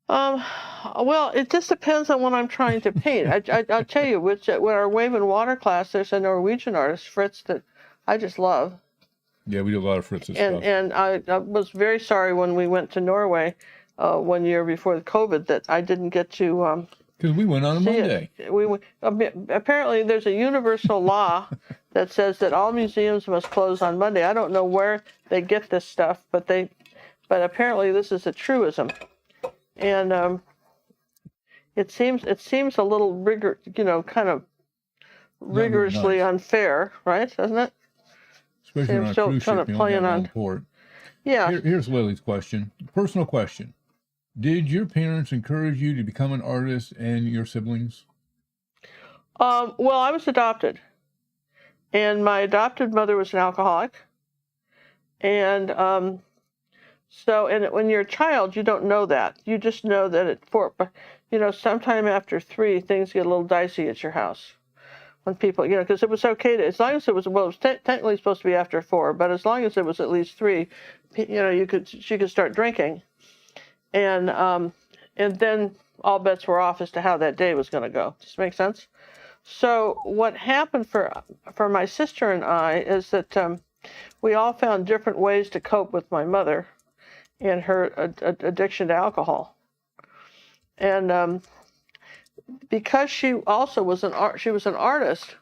Well, it just depends on what I'm trying to paint. I'll tell you, with our Wave and Water class, there's a Norwegian artist, Fritz, that I just love. Yeah, we do a lot of Fritz's stuff. And I was very sorry when we went to Norway 1 year before the COVID that I didn't get to... Because we went on a Monday. Apparently, there's a universal law that says that all museums must close on Monday. I don't know where they get this stuff, but apparently this is a truism, and it seems a little kind of rigorously unfair, right? Doesn't it? Especially on a cruise ship, playing on port. Yeah. Here's Lily's question. Personal question. Did your parents encourage you to become an artist and your siblings? Well, I was adopted. And my adopted mother was an alcoholic. And when you're a child, you don't know that. You just know that sometime after 3, things get a little dicey at your house. When people, because it was okay as long as it was, well, it was technically supposed to be after 4, but as long as it was at least 3, she could start drinking. And then all bets were off as to how that day was going to go. Does this make sense? So what happened for my sister and I is that we all found different ways to cope with my mother and her addiction to alcohol. And because she also was an artist,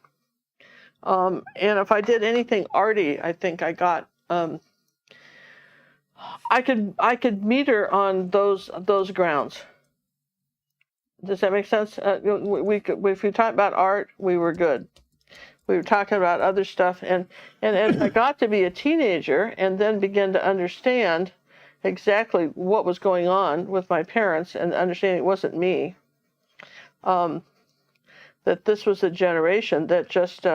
and if I did anything arty, I think I got. I could meet her on those grounds. Does that make sense? If we talk about art, we were good. we were talking about other stuff, and as I got to be a teenager and then began to understand exactly what was going on with my parents and understanding it wasn't me, that this was a generation that just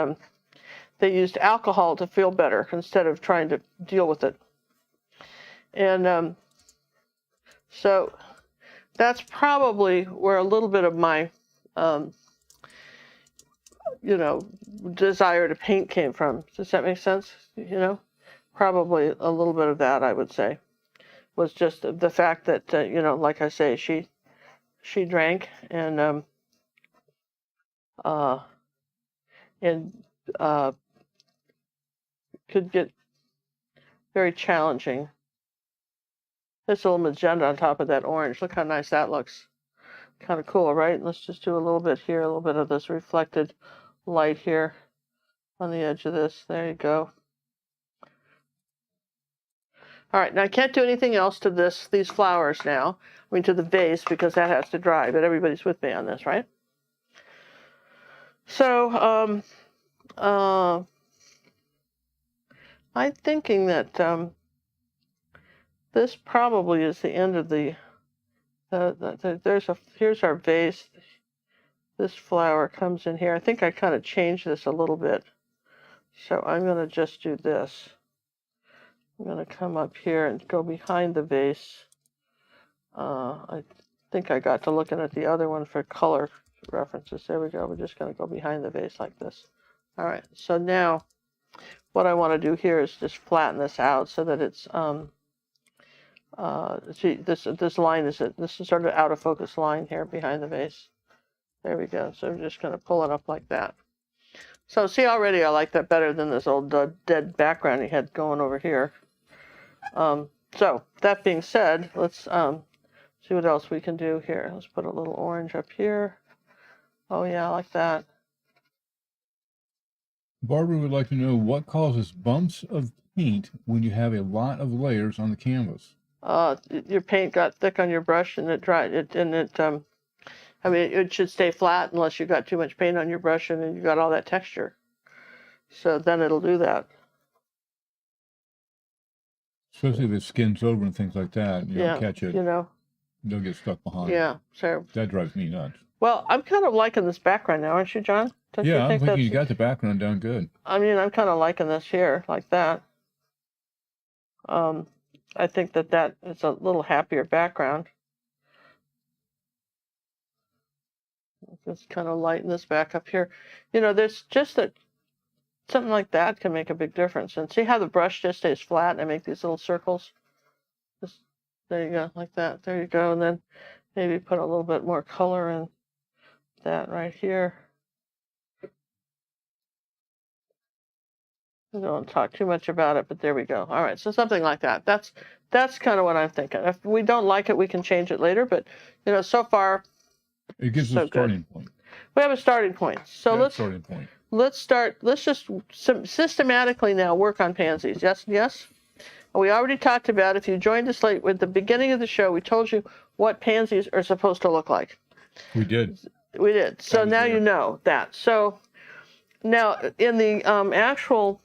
they used alcohol to feel better instead of trying to deal with it. And so that's probably where a little bit of my desire to paint came from. Does that make sense? Probably a little bit of that, I would say, was just the fact that, like I say, she drank and could get very challenging. This little magenta on top of that orange. Look how nice that looks. Kind of cool, right? Let's just do a little bit here, a little bit of this reflected light here on the edge of this. There you go. All right, now I can't do anything else to these flowers now. I mean, to the vase, because that has to dry, but everybody's with me on this, right? So, I'm thinking that this probably is the end of here's our vase. This flower comes in here. I think I kind of changed this a little bit. So I'm going to just do this. I'm going to come up here and go behind the vase. I think I got to looking at the other one for color references. There we go. We're just going to go behind the vase like this. All right. So now what I want to do here is just flatten this out so that it's see, this line is sort of out of focus line here behind the vase. There we go. So I'm just going to pull it up like that. So see, already I like that better than this old dead background he had going over here. So that being said, let's see what else we can do here. Let's put a little orange up here. Oh yeah, I like that. Barbara would like to know what causes bumps of paint when you have a lot of layers on the canvas. Your paint got thick on your brush and it dried. I mean, it should stay flat unless you got too much paint on your brush and then you got all that texture. So then it'll do that. Especially if it skins over and things like that. You don't catch it. They'll get stuck behind. Yeah, so that drives me nuts. Well, I'm kind of liking this background now, aren't you, John? Don't you I'm thinking you got the background down good. I mean, I'm kind of liking this here, like that. I think that is a little happier background. Just kind of lighten this back up here. There's just that something like that can make a big difference. And see how the brush just stays flat and I make these little circles? There you go, like that. There you go. And then maybe put a little bit more color in that right here. I don't want to talk too much about it, but there we go. All right, so something like that. That's kind of what I'm thinking. If we don't like it, we can change it later. But so far, it gives us a starting point. We have a starting point. So let's just systematically now work on pansies. Yes. We already talked about, if you joined us late, with the beginning of the show, we told you what pansies are supposed to look like. We did. So now you know that. So now in the actual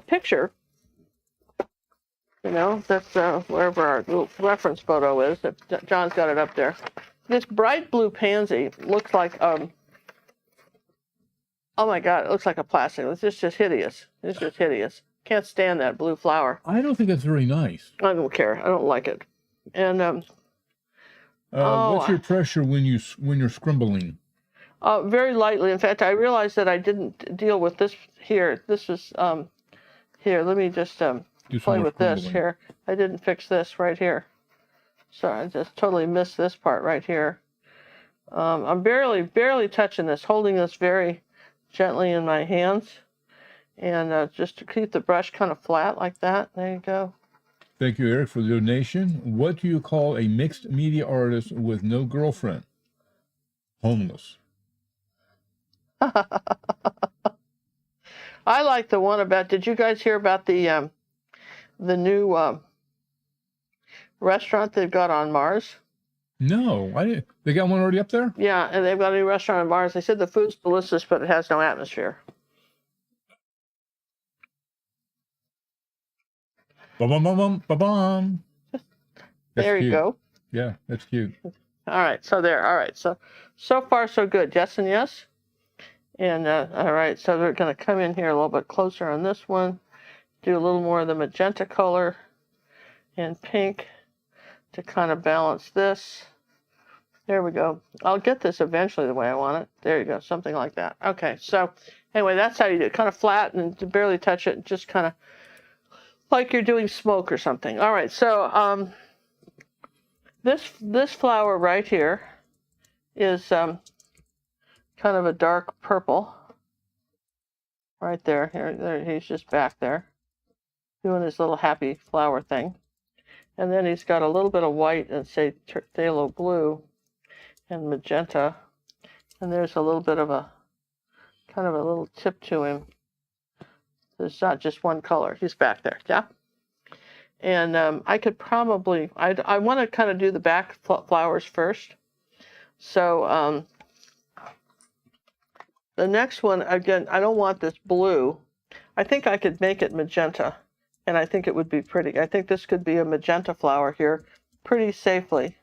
picture, that's wherever our little reference photo is. John's got it up there. This bright blue pansy looks like, oh my God, it looks like a plastic. It's just hideous. It's just hideous. Can't stand that blue flower. I don't think that's very nice. I don't care. I don't like it. And what's your pressure when you're scribbling? Very lightly. In fact, I realized that I didn't deal with this here. This is here. Let me just play with this here. I didn't fix this right here. So I just totally missed this part right here. I'm barely touching this, holding this very gently in my hands. And just to keep the brush kind of flat like that. There you go. Thank you, Eric, for the donation. What do you call a mixed media artist with no girlfriend? Homeless. I like the one about, did you guys hear about the new restaurant they've got on Mars? No, I didn't. They got one already up there? Yeah, and they've got a new restaurant and bars. They said the food's delicious, but it has no atmosphere. Ba-bum. That's There you cute. go. Yeah, that's cute. All right, so there. All right, so far so good. Yes and yes. And all right, so we're going to come in here a little bit closer on this one. Do a little more of the magenta color and pink to kind of balance this. There we go. I'll get this eventually the way I want it. There you go, something like that. Okay, so anyway, that's how you do it. Kind of flat and to barely touch it, just kind of like you're doing smoke or something. All right, so this flower right here is kind of a dark purple. Right there. Here, he's just back there doing his little happy flower thing. And then he's got a little bit of white and say phthalo blue and magenta. And there's a little bit of a kind of a little tip to him. There's not just one color. He's back there, yeah? And I could probably, I want to kind of do the back flowers first. So the next one, again, I don't want this blue. I think I could make it magenta, and I think it would be pretty. I think this could be a magenta flower here pretty safely.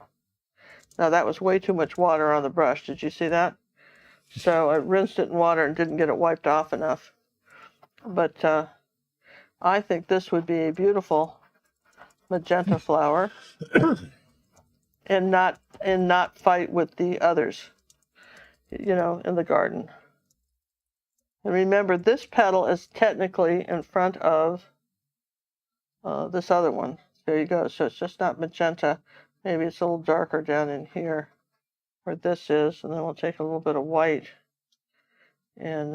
Now, that was way too much water on the brush. Did you see that? So I rinsed it in water and didn't get it wiped off enough. But I think this would be a beautiful magenta flower and not fight with the others, you know, in the garden. And remember, this petal is technically in front of this other one. There you go. So it's just not magenta. Maybe it's a little darker down in here where this is. And then we'll take a little bit of white and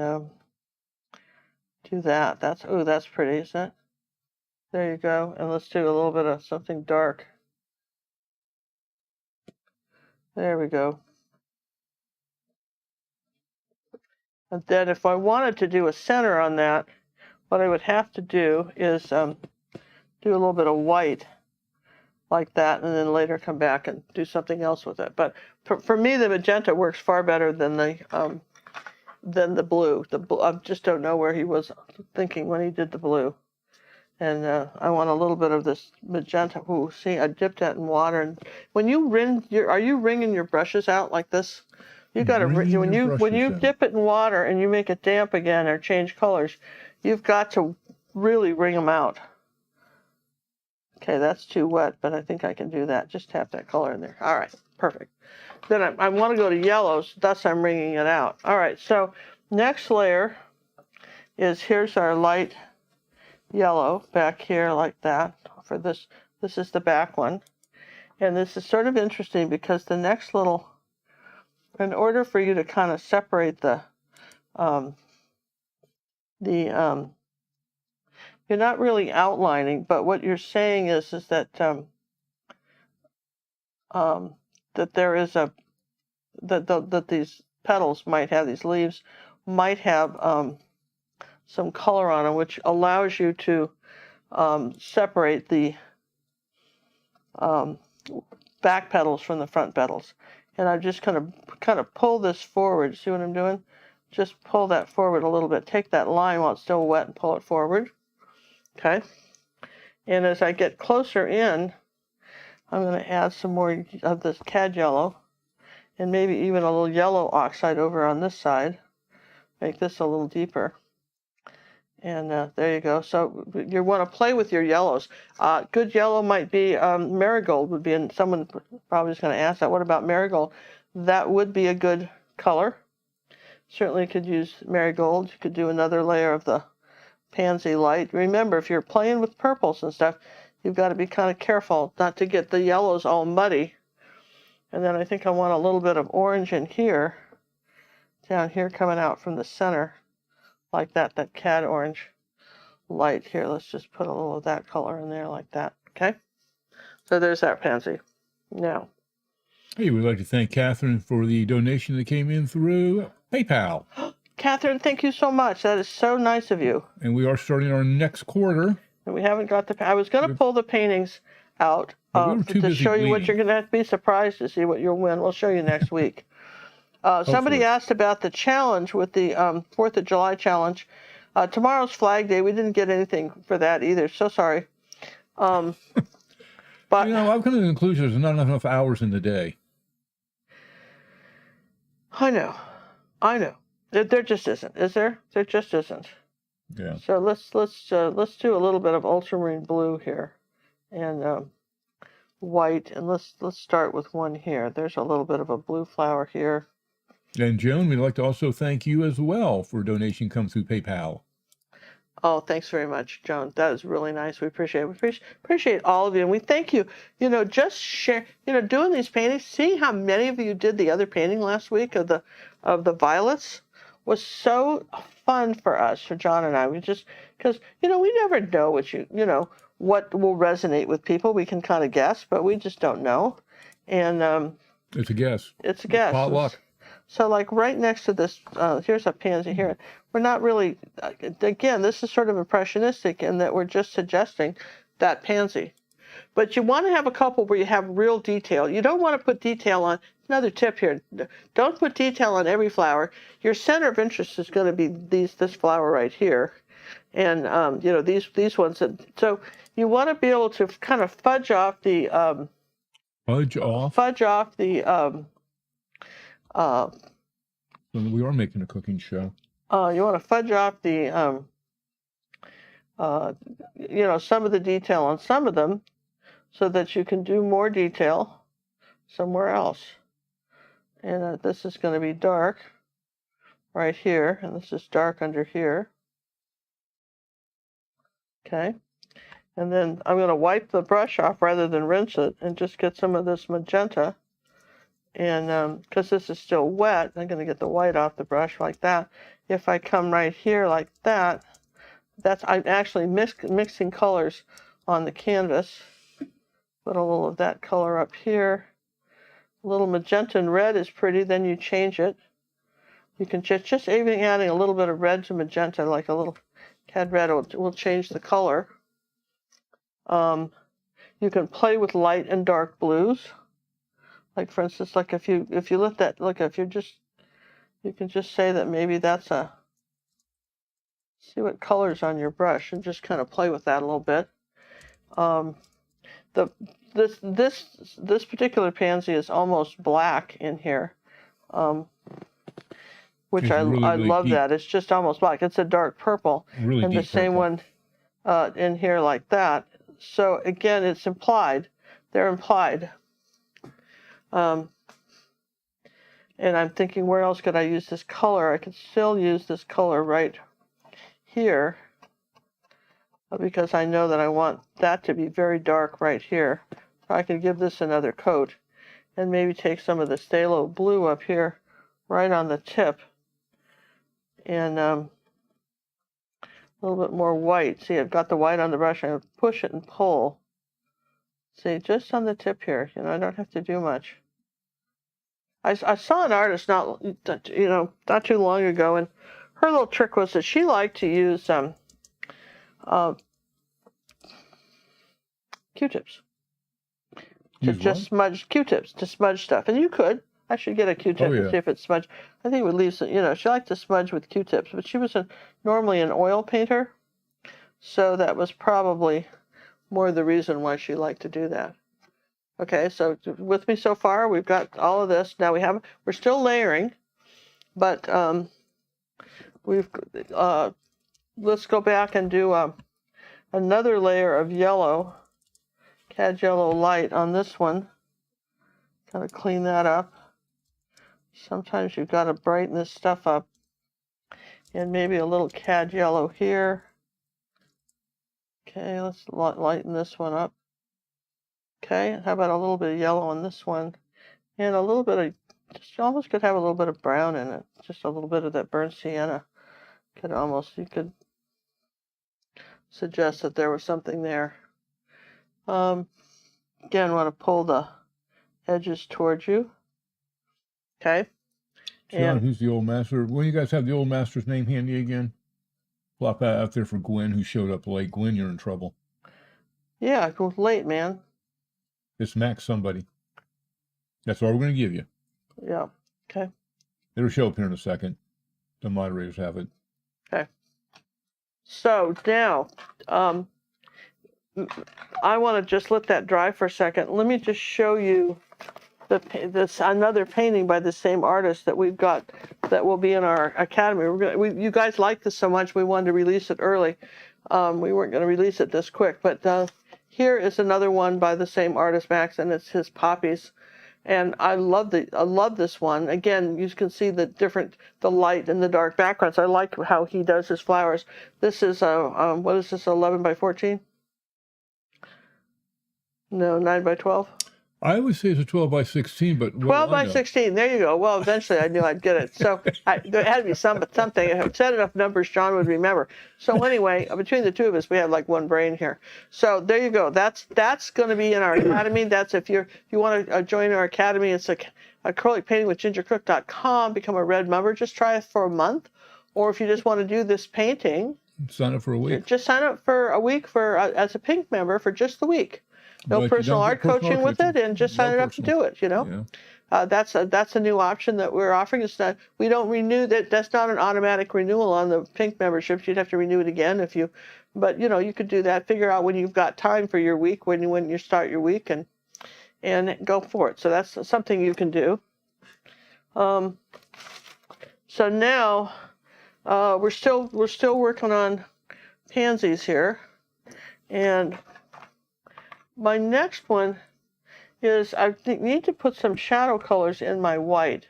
do that. That's pretty, isn't it? There you go. And let's do a little bit of something dark. There we go. And then if I wanted to do a center on that, what I would have to do is do a little bit of white like that, and then later come back and do something else with it. But for me, the magenta works far better than the blue. I just don't know where he was thinking when he did the blue. And I want a little bit of this magenta. Ooh, see, I dipped that in water. And when you are you wringing your brushes out like this? You got to when you dip it in water and you make it damp again or change colors, you've got to really wring them out. Okay, that's too wet, but I think I can do that. Just tap that color in there. All right, perfect. Then I want to go to yellows, thus I'm wringing it out. All right, so next layer is, here's our light yellow back here like that. For this is the back one. And this is sort of interesting because the next little, in order for you to kind of separate you're not really outlining, but what you're saying is that that there is that these petals might have, these leaves might have some color on them, which allows you to separate the back petals from the front petals. And I'm just kind of pull this forward. See what I'm doing? Just pull that forward a little bit. Take that line while it's still wet and pull it forward. Okay. And as I get closer in, I'm going to add some more of this cad yellow and maybe even a little yellow oxide over on this side. Make this a little deeper. And there you go. So you want to play with your yellows. Good yellow might be marigold would be, and someone probably is going to ask that. What about marigold? That would be a good color. Certainly could use marigold. You could do another layer of the pansy light. Remember, if you're playing with purples and stuff, you've got to be kind of careful not to get the yellows all muddy. And then I think I want a little bit of orange in here, down here coming out from the center. Like that cad orange light here. Let's just put a little of that color in there like that, okay? So there's that pansy. Now. Hey, we'd like to thank Catherine for the donation that came in through PayPal. Catherine, thank you so much. That is so nice of you. And we are starting our next quarter. And we haven't got I was going to pull the paintings out But we were too to busy show you what bleeding. you're going to have to be surprised to see what you'll win. We'll show you next week. Somebody Hopefully. asked about the challenge with the 4th of July challenge. Tomorrow's Flag Day. We didn't get anything for that either. So sorry. But You know, I've come to the conclusion there's not enough hours in the day. I know. There just isn't, is there? There just isn't. Yeah. So let's do a little bit of ultramarine blue here, and white, and let's start with one here. There's a little bit of a blue flower here. And Joan, we'd like to also thank you as well for a donation come through PayPal. Oh, thanks very much, Joan. That is really nice. We appreciate it. We appreciate all of you, and we thank you. You know, just share. You know, doing these paintings, seeing how many of you did the other painting last week of the violets was so fun for us, for John and I. We just, because we never know what will resonate with people. We can kind of guess, but we just don't know. And It's a guess. it's a guess. Potluck. So like right next to this, here's a pansy here. We're not really, again, this is sort of impressionistic in that we're just suggesting that pansy. But you want to have a couple where you have real detail. You don't want to put detail on, another tip here, don't put detail on every flower. Your center of interest is going to be this flower right here. And, these ones. So you want to be able to kind of fudge off the... We are making a cooking show. You want to fudge off the, some of the detail on some of them so that you can do more detail somewhere else. And this is going to be dark right here, and this is dark under here. Okay. And then I'm going to wipe the brush off rather than rinse it and just get some of this magenta. And because this is still wet, I'm going to get the white off the brush like that. If I come right here like that, I'm actually mixing colors on the canvas. Put a little of that color up here. A little magenta and red is pretty, then you change it. You can just even adding a little bit of red to magenta, like a little cad red will change the color. You can play with light and dark blues. Like for instance, like if you let that look, you can just say that maybe that's see what color's on your brush and just kind of play with that a little bit. This particular pansy is almost black in here, which I love deep. That it's just almost black. It's a dark purple, really and deep the same purple. One in here like that. So again, it's implied. They're implied. And I'm thinking, where else could I use this color? I could still use this color right here because I know that I want that to be very dark right here. I could give this another coat and maybe take some of the phthalo blue up here right on the tip and a little bit more white. See, I've got the white on the brush. I push it and pull. See, just on the tip here. I don't have to do much. I saw an artist not too long ago, and her little trick was that she liked to use Q-tips to just smudge Q-tips to smudge stuff. And you could. I should get a Q-tip and see if it's smudged. I think it would leave some. She liked to smudge with Q-tips, but she was normally an oil painter, so that was probably more the reason why she liked to do that. Okay, so with me so far, we've got all of this. Now we're still layering, but let's go back and do another layer of yellow, cad yellow light on this one. Kind of clean that up. Sometimes you've got to brighten this stuff up, and maybe a little cad yellow here. Okay, let's lighten this one up. Okay, how about a little bit of yellow on this one? And a little bit of, just almost could have a little bit of brown in it. Just a little bit of that burnt sienna. You could suggest that there was something there. Again, want to pull the edges towards you. Okay. John, who's the old master? When you guys have the old master's name handy again? Flop that out there for Gwen, who showed up late. Gwen, you're in trouble. Yeah, it was late, man. It's max somebody. That's all we're going to give you. Yeah. Okay. It'll show up here in a second. The moderators have it. Okay. So now, I want to just let that dry for a second. Let me just show you this another painting by the same artist that we've got that will be in our academy. You guys like this so much, we wanted to release it early. We weren't going to release it this quick, but here is another one by the same artist, Max, and it's his poppies. And I love this one. Again, you can see the light and the dark backgrounds. I like how he does his flowers. This is what is this, 11 by 14? No, 9 by 12? I would say it's a 12 by 16, but 12 by 16. There you go. Well, eventually I knew I'd get it. So there had to be something. If I said enough numbers, John would remember. So anyway, between the two of us, we have like one brain here. So there you go. That's going to be in our academy. That's if you want to join our academy. It's acrylic painting with gingercook.com. Become a red member. Just try it for a month, or if you just want to do this painting, sign up for a week. Just sign up for a week as a pink member for just the week. No personal art coaching with it, and just sign it up to do it. Yeah. That's a new option that we're offering. It's not, we don't renew that. That's not an automatic renewal on the pink memberships. You'd have to renew it again but you could do that. Figure out when you've got time for your week, when you start your week, and go for it. So that's something you can do. So now we're still working on pansies here, and my next one is I need to put some shadow colors in my white.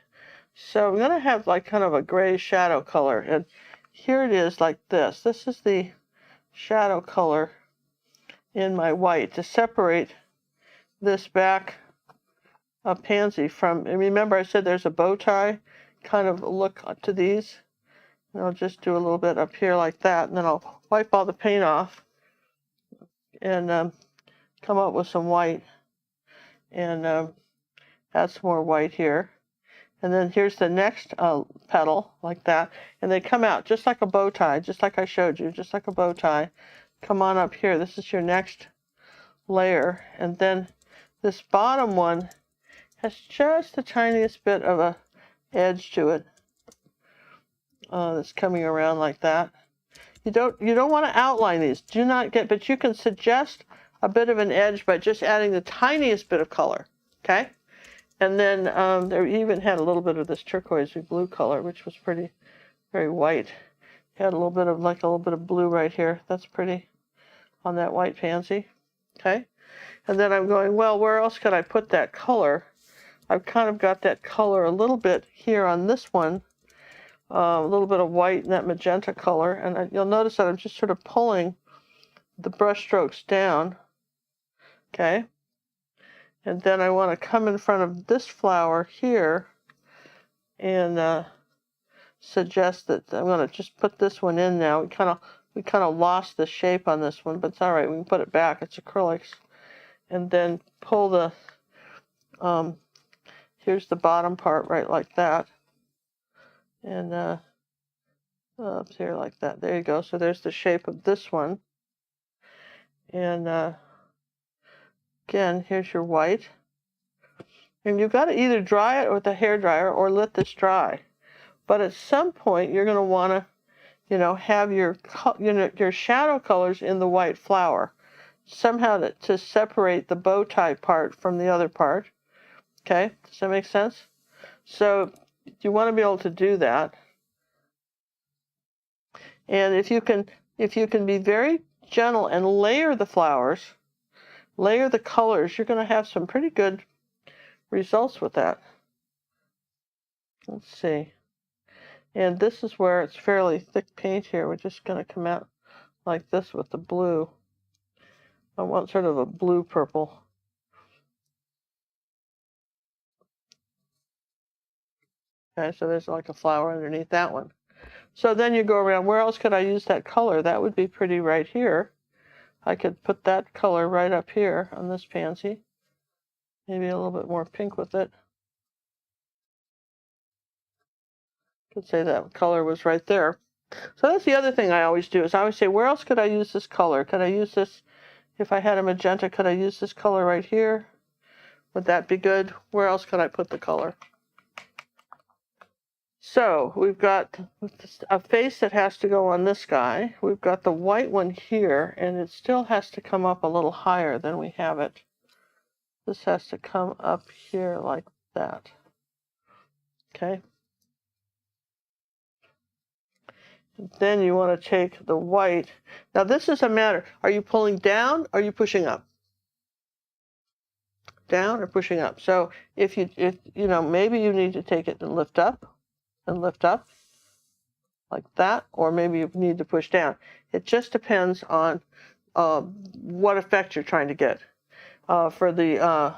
So I'm going to have like kind of a gray shadow color. And here it is like this. This is the shadow color in my white to separate this back pansy from, and remember I said there's a bow tie kind of look to these. And I'll just do a little bit up here like that. And then I'll wipe all the paint off and come up with some white and add some more white here. And then here's the next petal like that. And they come out just like a bow tie, just like I showed you, just like a bow tie. Come on up here. This is your next layer. And then this bottom one has just the tiniest bit of a edge to it that's coming around like that. You don't want to outline these. But you can suggest a bit of an edge by just adding the tiniest bit of color, okay? And then there even had a little bit of this turquoisey blue color, which was very white. Had a little bit of blue right here. That's pretty on that white pansy, okay? And then I'm going, well, where else could I put that color? I've kind of got that color a little bit here on this one, a little bit of white and that magenta color. And you'll notice that I'm just sort of pulling the brush strokes down. Okay, and then I want to come in front of this flower here and suggest that I'm going to just put this one in now. We kind of lost the shape on this one, but it's all right. We can put it back. It's acrylics, and then pull the here's the bottom part right like that, and up here like that. There you go. So there's the shape of this one, and again, here's your white. And you've got to either dry it with a hairdryer or let this dry. But at some point, you're going to want to, have your shadow colors in the white flower. Somehow to separate the bow tie part from the other part. Okay? Does that make sense? So you want to be able to do that. And if you can be very gentle and layer the flowers, layer the colors, you're going to have some pretty good results with that. Let's see. And this is where it's fairly thick paint here. We're just going to come out like this with the blue. I want sort of a blue purple. Okay, so there's like a flower underneath that one. So then you go around, where else could I use that color? That would be pretty right here. I could put that color right up here on this pansy. Maybe a little bit more pink with it. Could say that color was right there. So that's the other thing I always do, is I always say, where else could I use this color? Could I use this, if I had a magenta, could I use this color right here? Would that be good? Where else could I put the color? So we've got a face that has to go on this guy. We've got the white one here, and it still has to come up a little higher than we have it. This has to come up here like that. Okay. Then you want to take the white. Now this is a matter. Are you pulling down or are you pushing up? Down or pushing up? So if you know, maybe you need to take it and lift up like that, or maybe you need to push down. It just depends on what effect you're trying to get. For the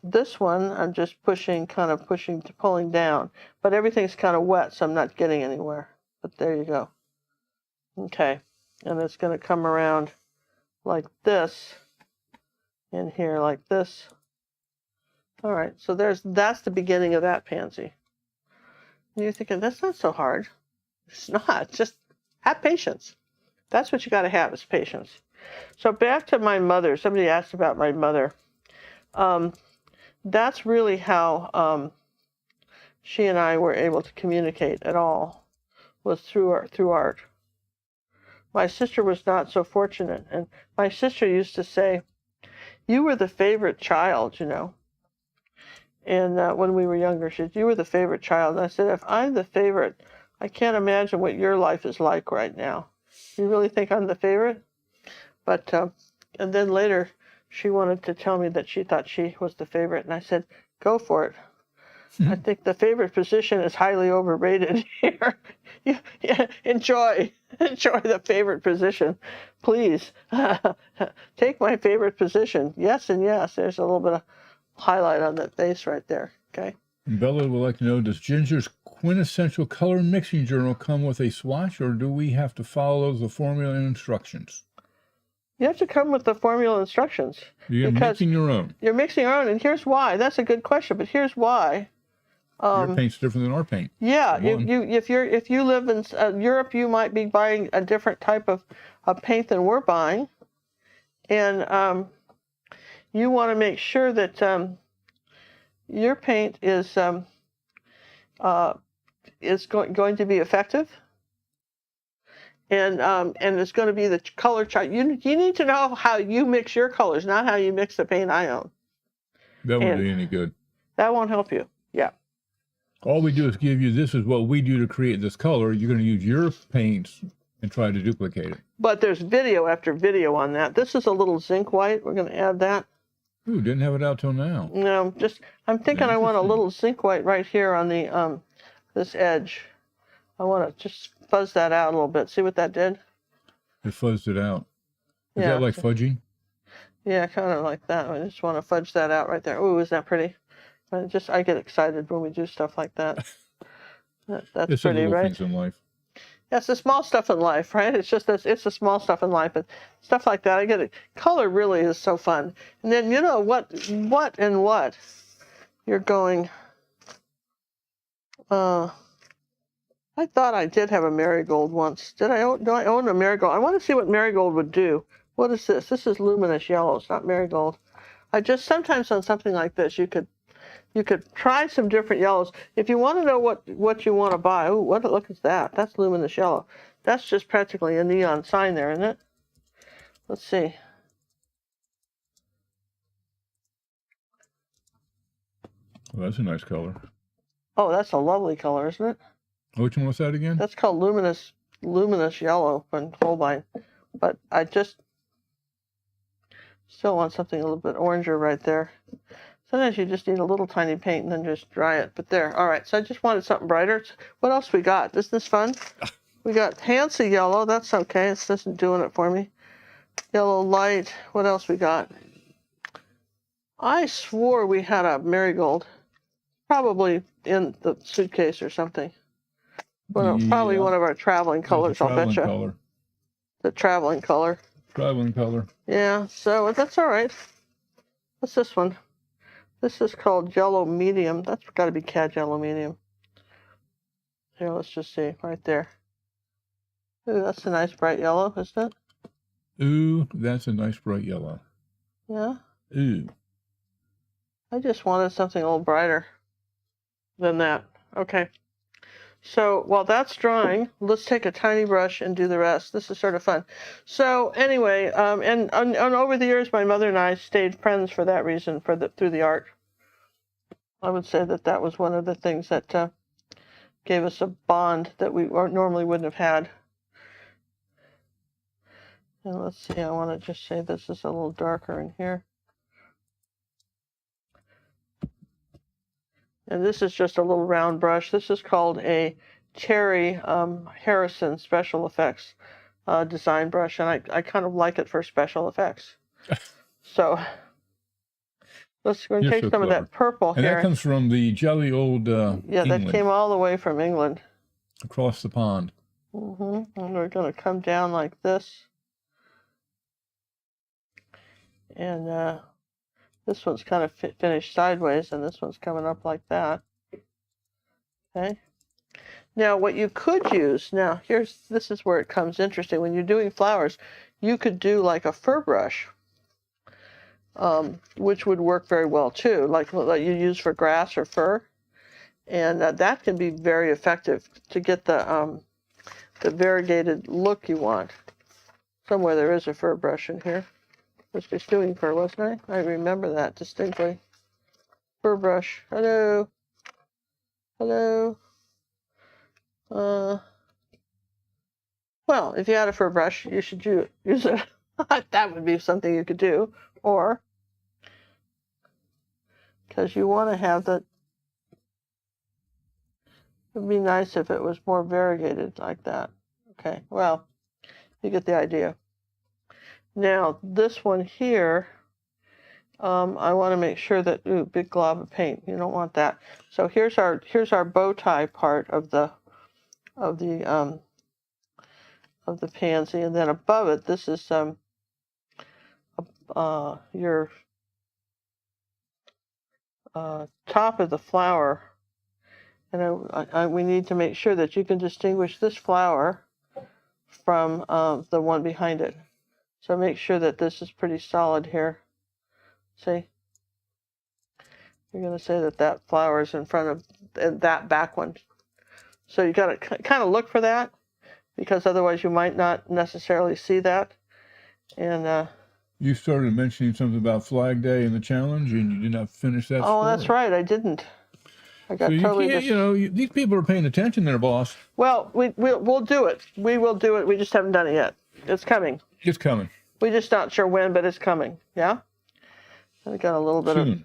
this one, I'm just pulling down, but everything's kind of wet, so I'm not getting anywhere. But there you go. Okay, and it's going to come around like this, in here like this. All right, so that's the beginning of that pansy. And you're thinking, that's not so hard. It's not. Just have patience. That's what you got to have, is patience. So back to my mother. Somebody asked about my mother. That's really how she and I were able to communicate at all, was through art. My sister was not so fortunate, and my sister used to say, "You were the favorite child, you know." And when we were younger, she said, "You were the favorite child." And I said, "If I'm the favorite, I can't imagine what your life is like right now. You really think I'm the favorite?" But and then later, she wanted to tell me that she thought she was the favorite, and I said, "Go for it." I think the favorite position is highly overrated here. Enjoy the favorite position, please. Take my favorite position. Yes and yes. There's a little bit of highlight on that face right there. Okay. Bella would like to know, does Ginger's quintessential color mixing journal come with a swatch, or do we have to follow the formula and instructions? You have to come with the formula instructions. You're mixing your own. You're mixing your own, and here's why. That's a good question, but here's why. Your paint's different than our paint. Yeah, if you live in Europe, you might be buying a different type of paint than we're buying, and you want to make sure that your paint is going to be effective, and it's going to be the color chart. You need to know how you mix your colors, not how you mix the paint I own. That won't do any good. That won't help you. Yeah. All we do is give you, this is what we do to create this color. You're going to use your paints and try to duplicate it. But there's video after video on that. This is a little zinc white. We're going to add that. Ooh, didn't have it out till now. No, I'm thinking I want a little zinc white right here on the this edge. I want to just fuzz that out a little bit. See what that did? It fuzzed it out. Is that like fudging? Yeah, kind of like that. I just want to fudge that out right there. Ooh, isn't that pretty? I get excited when we do stuff like that. That's it's pretty, right? Things in life. That's the small stuff in life, right? It's just it's the small stuff in life, but stuff like that. I get it. Color really is so fun. And then you know what you're going. I thought I did have a marigold once. Do I own a marigold? I want to see what marigold would do. What is this? This is luminous yellow. It's not marigold. Sometimes on something like this, you could try some different yellows. If you want to know what you want to buy, look at that. That's luminous yellow. That's just practically a neon sign there, isn't it? Let's see. Well, that's a nice color. Oh, that's a lovely color, isn't it? Which one was that again? That's called luminous yellow from Holbein. But I just still want something a little bit oranger right there. Sometimes you just need a little tiny paint and then just dry it. But there, all right. So I just wanted something brighter. What else we got? Isn't this fun? We got Hansa yellow. That's okay. It isn't doing it for me. Yellow light. What else we got? I swore we had a marigold. Probably in the suitcase or something. Well, probably one of our traveling colors, I'll bet you. The traveling color. Traveling color. Yeah, so that's all right. What's this one? This is called Yellow Medium. That's got to be Cad Yellow Medium. Here, let's just see. Right there. Ooh, that's a nice bright yellow, isn't it? Ooh, that's a nice bright yellow. Yeah? Ooh. I just wanted something a little brighter than that. Okay. So while that's drying, let's take a tiny brush and do the rest. This is sort of fun. So anyway, and over the years, my mother and I stayed friends for that reason, through the art. I would say that that was one of the things that gave us a bond that we normally wouldn't have had. And let's see, I want to just say this is a little darker in here. And this is just a little round brush. This is called a Cherry Harrison Special Effects design brush, and I kind of like it for special effects. So let's go and take some of that purple and here. that comes from the jelly old yeah, England, that came all the way from England. Across the pond. And we're going to come down like this. And this one's kind of finished sideways, and this one's coming up like that. Okay. Now, what you could use, this is where it comes interesting. When you're doing flowers, you could do like a fur brush, which would work very well too, like what you use for grass or fur. And that can be very effective to get the variegated look you want. Somewhere there is a fur brush in here. I was just doing fur, wasn't I? I remember that distinctly. Fur brush. Hello. Hello. Well, if you had a fur brush, you should use it. That would be something you could do. Or, because you want to have it would be nice if it was more variegated like that. Okay, well, you get the idea. Now, this one here, I want to make sure that, big glob of paint. You don't want that. So here's our bow tie part of the pansy, and then above it, this is your top of the flower. And we need to make sure that you can distinguish this flower from the one behind it. So make sure that this is pretty solid here. See? You're going to say that flower is in front of that back one. So you got to kind of look for that, because otherwise you might not necessarily see that. And you started mentioning something about Flag Day and the challenge, and you did not finish that story. That's right, I didn't. I got so totally these people are paying attention there, boss. Well, we'll do it. We will do it. We just haven't done it yet. It's coming. It's coming. We're just not sure when, but it's coming. Yeah? I got a little bit Soon. of...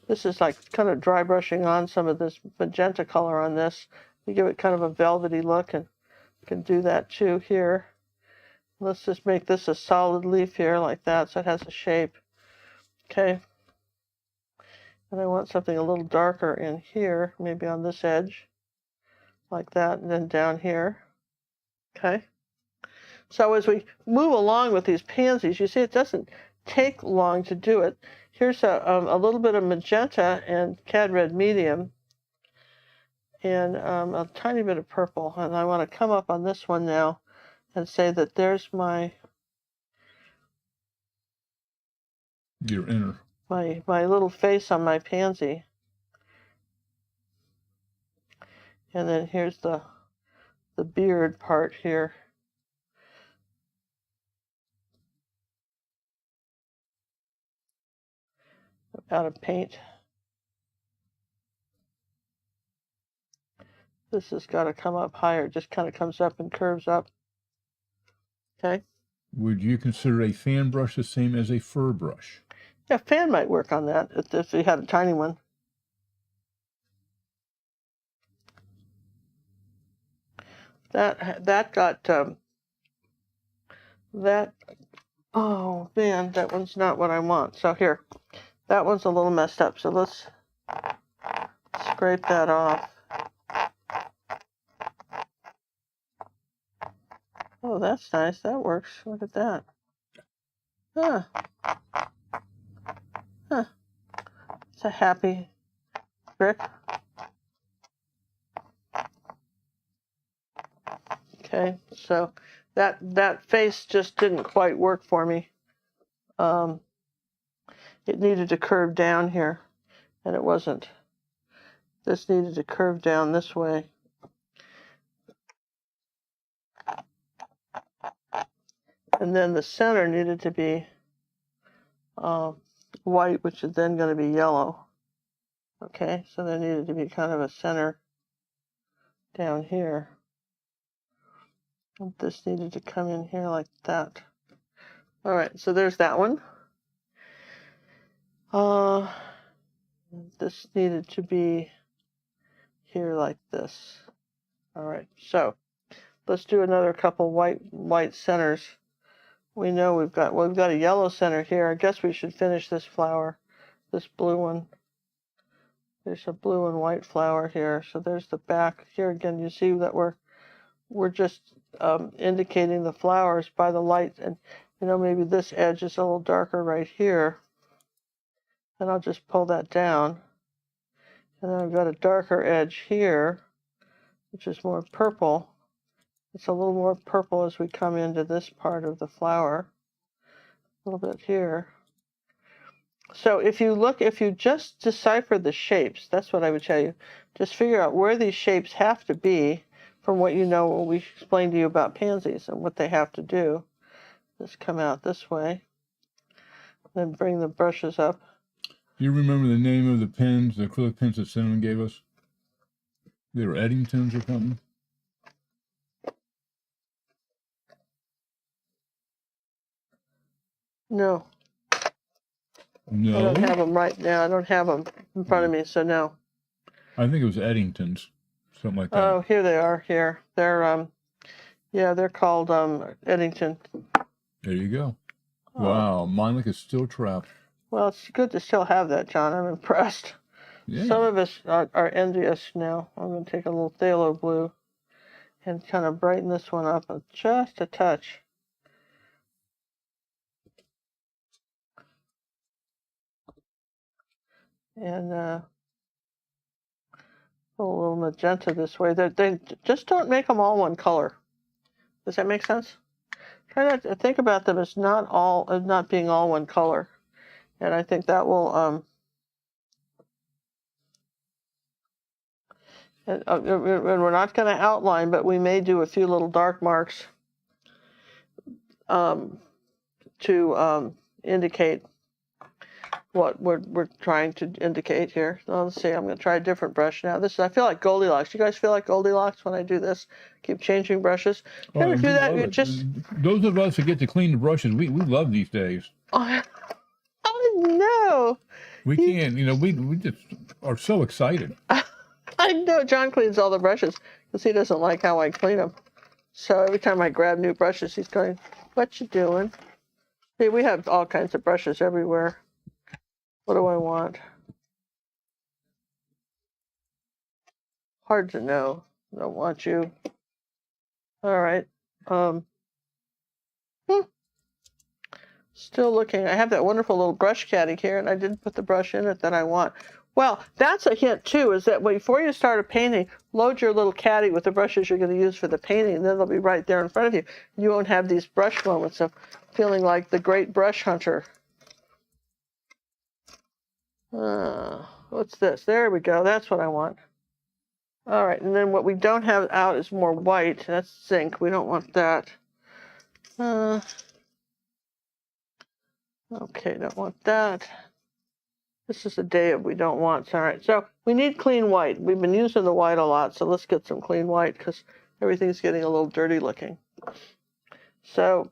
This is like kind of dry brushing on some of this magenta color on this. You give it kind of a velvety look, and you can do that too here. Let's just make this a solid leaf here like that, so it has a shape. Okay. And I want something a little darker in here, maybe on this edge, like that, and then down here. Okay. So as we move along with these pansies, you see it doesn't take long to do it. Here's a little bit of magenta and cad red medium, and a tiny bit of purple. And I want to come up on this one now and say that there's my Your inner. My little face on my pansy. And then here's the beard part here. Out of paint. This has got to come up higher. It just kind of comes up and curves up. Okay. Would you consider a fan brush the same as a fur brush? Yeah, fan might work on that if you had a tiny one. That got that. Oh man, that one's not what I want. So here, that one's a little messed up. So let's scrape that off. Oh, that's nice. That works. Look at that. Huh. Huh. It's a happy brick. Okay, so that face just didn't quite work for me. it needed to curve down here, and it wasn't. This needed to curve down this way. And then the center needed to be white, which is then going to be yellow. Okay, so there needed to be kind of a center down here. And this needed to come in here like that. All right, so there's that one. This needed to be here like this. All right, so let's do another couple white centers. We know we've got a yellow center here. I guess we should finish this flower, this blue one. There's a blue and white flower here. So there's the back. Here again, you see that we're just indicating the flowers by the light. And, maybe this edge is a little darker right here. And I'll just pull that down. And then I've got a darker edge here, which is more purple. It's a little more purple as we come into this part of the flower. A little bit here. So if you just decipher the shapes, that's what I would tell you. Just figure out where these shapes have to be from what what we explained to you about pansies and what they have to do. Just come out this way. Then bring the brushes up. Do you remember the name of the pens, the acrylic pens that Cinnamon gave us? They were Eddingtons or something? No. No. I don't have them right now. I don't have them in front of me, so no. I think it was Eddingtons, something like that. Oh, here they are. Here they're they're called Eddington. There you go. Wow, mine is still trapped. Well, it's good to still have that, John. I'm impressed. Yeah. Some of us are envious now. I'm going to take a little phthalo blue and kind of brighten this one up just a touch. And put a little magenta this way. They just don't make them all one color. Does that make sense? Try not to think about them as not being all one color. And I think that will and we're not going to outline, but we may do a few little dark marks to indicate what we're trying to indicate here. So let's see, I'm going to try a different brush now. I feel like Goldilocks. You guys feel like Goldilocks when I do this? Keep changing brushes. You ever do that? You just those of us that get to clean the brushes, we love these days. Oh no! We can't. We just are so excited. I know John cleans all the brushes because he doesn't like how I clean them. So every time I grab new brushes, he's going, "What you doing?" See, we have all kinds of brushes everywhere. What do I want? Hard to know. Don't want you. All right. Still looking. I have that wonderful little brush caddy here, and I didn't put the brush in it that I want. Well, that's a hint, too, is that before you start a painting, load your little caddy with the brushes you're going to use for the painting, and then they'll be right there in front of you. You won't have these brush moments of feeling like the great brush hunter. What's this? There we go. That's what I want. All right, and then what we don't have out is more white. That's zinc. We don't want that. Okay, don't want that. This is a day of we don't want. All right, so we need clean white. We've been using the white a lot, so let's get some clean white because everything's getting a little dirty looking. So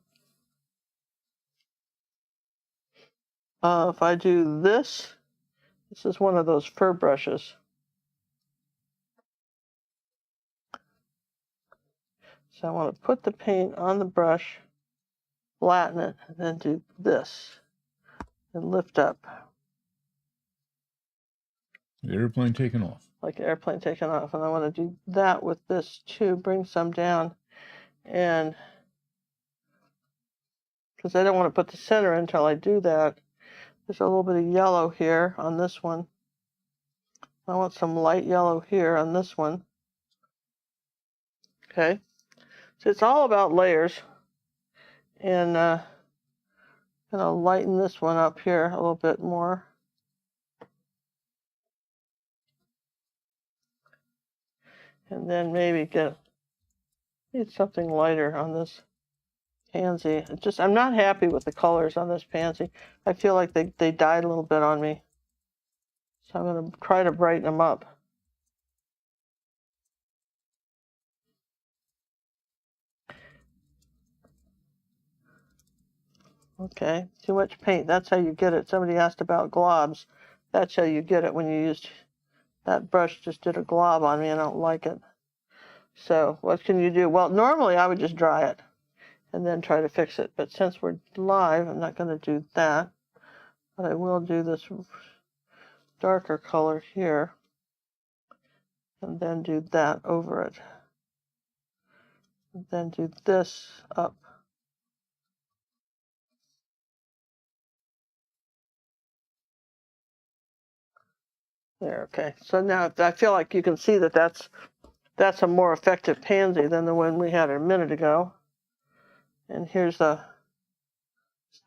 if I do this, this is one of those fur brushes. So I want to put the paint on the brush, flatten it, and then do this and lift up. The airplane taking off. Like an airplane taking off. And I want to do that with this too, bring some down. And because I don't want to put the center until I do that. There's a little bit of yellow here on this one. I want some light yellow here on this one. Okay. So it's all about layers. And I'm gonna lighten this one up here a little bit more. And then maybe need something lighter on this pansy. I'm not happy with the colors on this pansy. I feel like they died a little bit on me. So I'm gonna try to brighten them up. Okay, too much paint. That's how you get it. Somebody asked about globs. That's how you get it when you used that brush. Just did a glob on me and I don't like it. So what can you do? Well, normally I would just dry it and then try to fix it. But since we're live, I'm not going to do that. But I will do this darker color here and then do that over it. And then do this up. There, okay. So now I feel like you can see that that's a more effective pansy than the one we had a minute ago. And here's the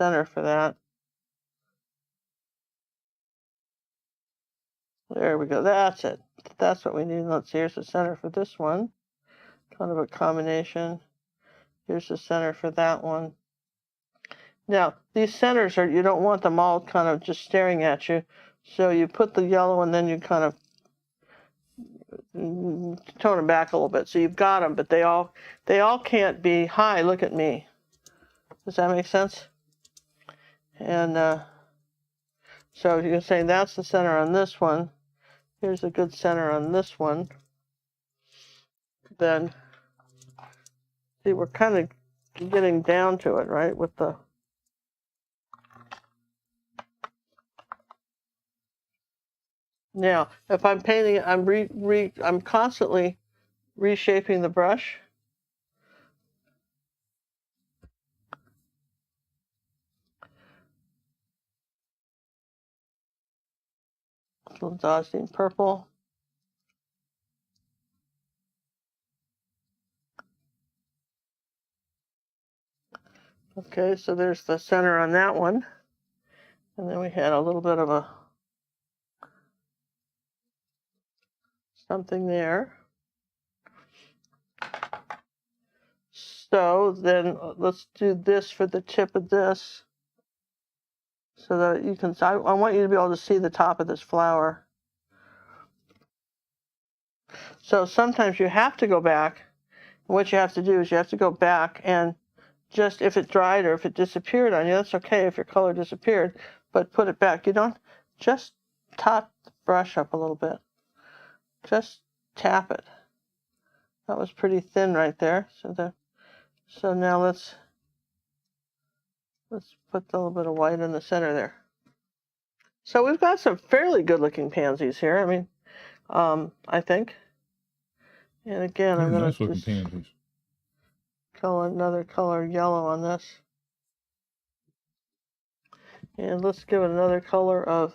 center for that. There we go. That's it. That's what we need. Let's see. Here's the center for this one. Kind of a combination. Here's the center for that one. Now, these centers you don't want them all kind of just staring at you. So you put the yellow and then you kind of tone them back a little bit. So you've got them, but they all can't be high. Look at me. Does that make sense? And so you can say that's the center on this one. Here's a good center on this one. Then, see, we're kind of getting down to it, right? With the now, if I'm painting it, I'm constantly reshaping the brush. Little Dodging purple. Okay, so there's the center on that one. And then we had a little bit of a something there. So then let's do this for the tip of this so that you can, I want you to be able to see the top of this flower. So sometimes you have to go back. And what you have to do is you have to go back and just, if it dried or if it disappeared on you, that's okay if your color disappeared, but put it back. You don't, just top the brush up a little bit. Just tap it. That was pretty thin right there. So now let's put a little bit of white in the center there. So we've got some fairly good looking pansies here. I mean, I think. And again, I'm going to just color another color yellow on this. And let's give it another color of,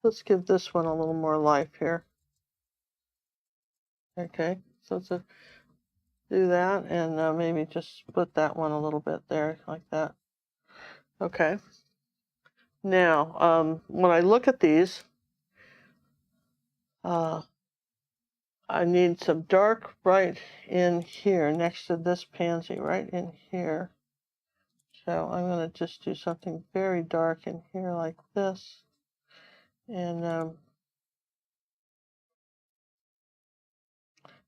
let's give this one a little more life here. Okay, so let's do that and maybe just split that one a little bit there, like that. Okay. Now, when I look at these, I need some dark right in here next to this pansy, right in here. So I'm going to just do something very dark in here like this. And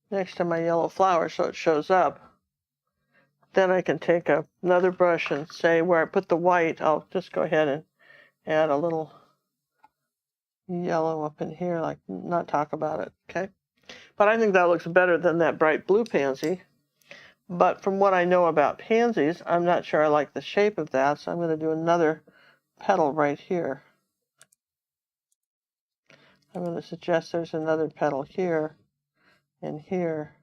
next to my yellow flower so it shows up. Then I can take another brush and say where I put the white, I'll just go ahead and add a little yellow up in here, like not talk about it, okay? But I think that looks better than that bright blue pansy. But from what I know about pansies, I'm not sure I like the shape of that, so I'm going to do another petal right here. I'm going to suggest there's another petal here and here.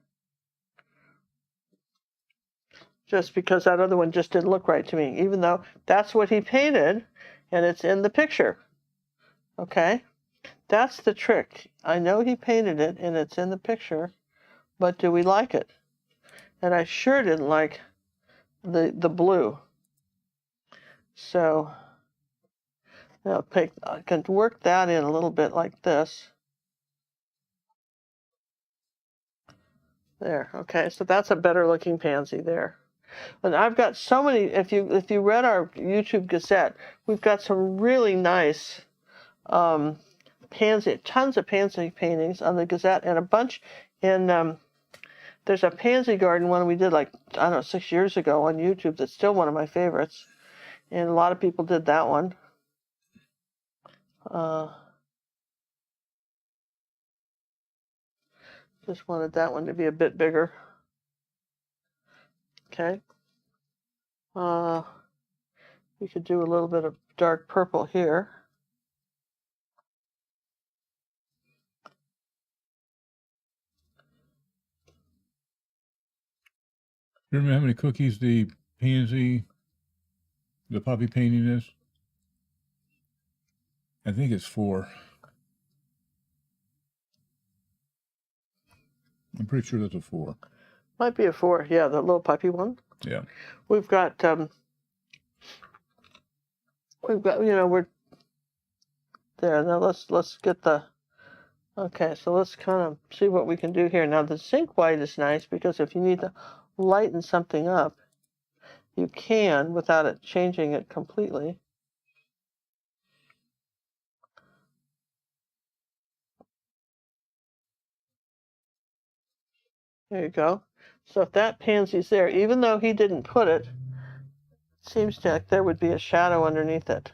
Just because that other one just didn't look right to me, even though that's what he painted and it's in the picture. Okay? That's the trick. I know he painted it and it's in the picture, but do we like it? And I sure didn't like the blue. So I can work that in a little bit like this. There, okay, so that's a better looking pansy there. And I've got so many, if you read our YouTube Gazette, we've got some really nice tons of pansy paintings on the Gazette, and a bunch in, there's a pansy garden one we did like, I don't know, 6 years ago on YouTube that's still one of my favorites. And a lot of people did that one. Just wanted that one to be a bit bigger. Okay. We could do a little bit of dark purple here. You remember how many cookies the puppy painting is? I think it's 4. I'm pretty sure that's a 4. Might be a 4, yeah, the little puppy one. Yeah. We've got, we're there. Now let's get the, okay, so let's kind of see what we can do here. Now the zinc white is nice because if you need to lighten something up, you can without it changing it completely. There you go. So if that pansy's there, even though he didn't put it, it seems like there would be a shadow underneath it.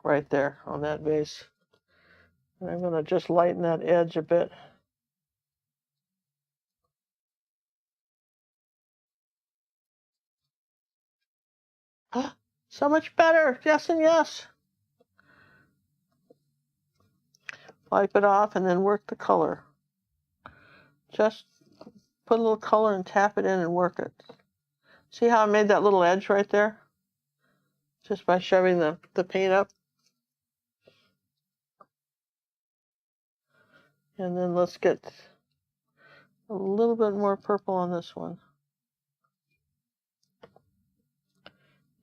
Right there on that vase. And I'm going to just lighten that edge a bit. So much better. Yes and yes. Wipe it off and then work the color. Just put a little color and tap it in and work it. See how I made that little edge right there? Just by shoving the paint up. And then let's get a little bit more purple on this one.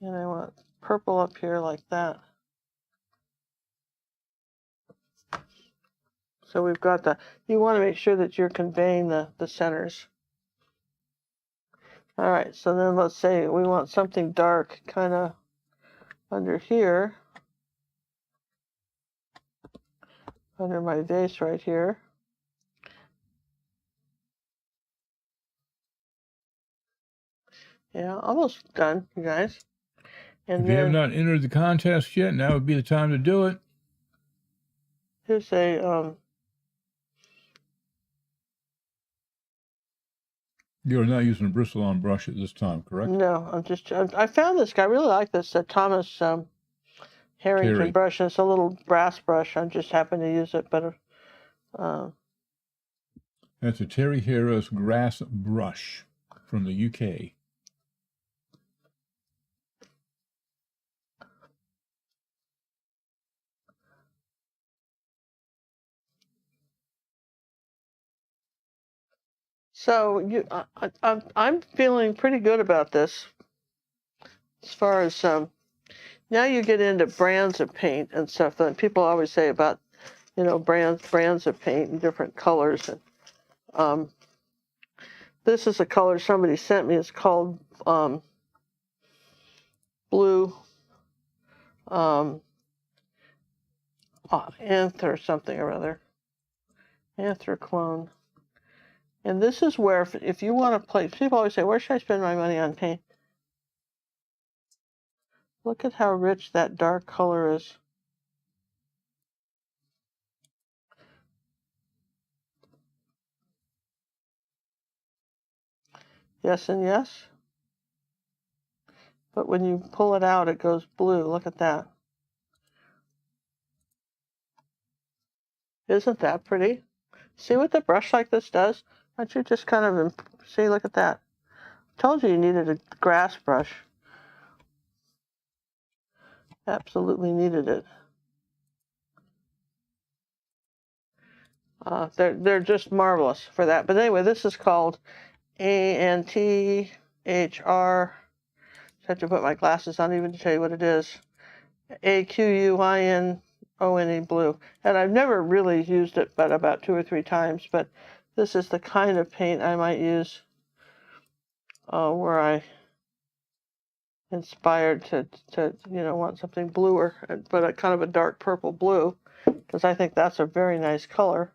And I want purple up here like that. So we've got you want to make sure that you're conveying the centers. All right, so then let's say we want something dark kind of under here, under my vase right here. Yeah, almost done, you guys. And if you have not entered the contest yet, now would be the time to do it. Here's a You're not using a bristle-on brush at this time, correct? No, I found this guy. I really like this Thomas Harrington Terry. brush. And it's a little brass brush. I just happen to use it, but that's a Terry Harris grass brush from the UK. So I'm feeling pretty good about this. As far as now you get into brands of paint and stuff that people always say about, brands of paint and different colors. And this is a color somebody sent me. It's called blue anther something or other. Anthraclone. And this is where, if you want to play, people always say, where should I spend my money on paint? Look at how rich that dark color is. Yes and yes. But when you pull it out, it goes blue. Look at that. Isn't that pretty? See what the brush like this does? Why don't you just kind of, see, look at that. Told you needed a grass brush. Absolutely needed it. They're just marvelous for that. But anyway, this is called ANT Just have to put my glasses on even to tell you what it is. AQUINONE blue. And I've never really used it but about 2 or 3 times, but this is the kind of paint I might use where I inspired to want something bluer, but a kind of a dark purple blue, because I think that's a very nice color.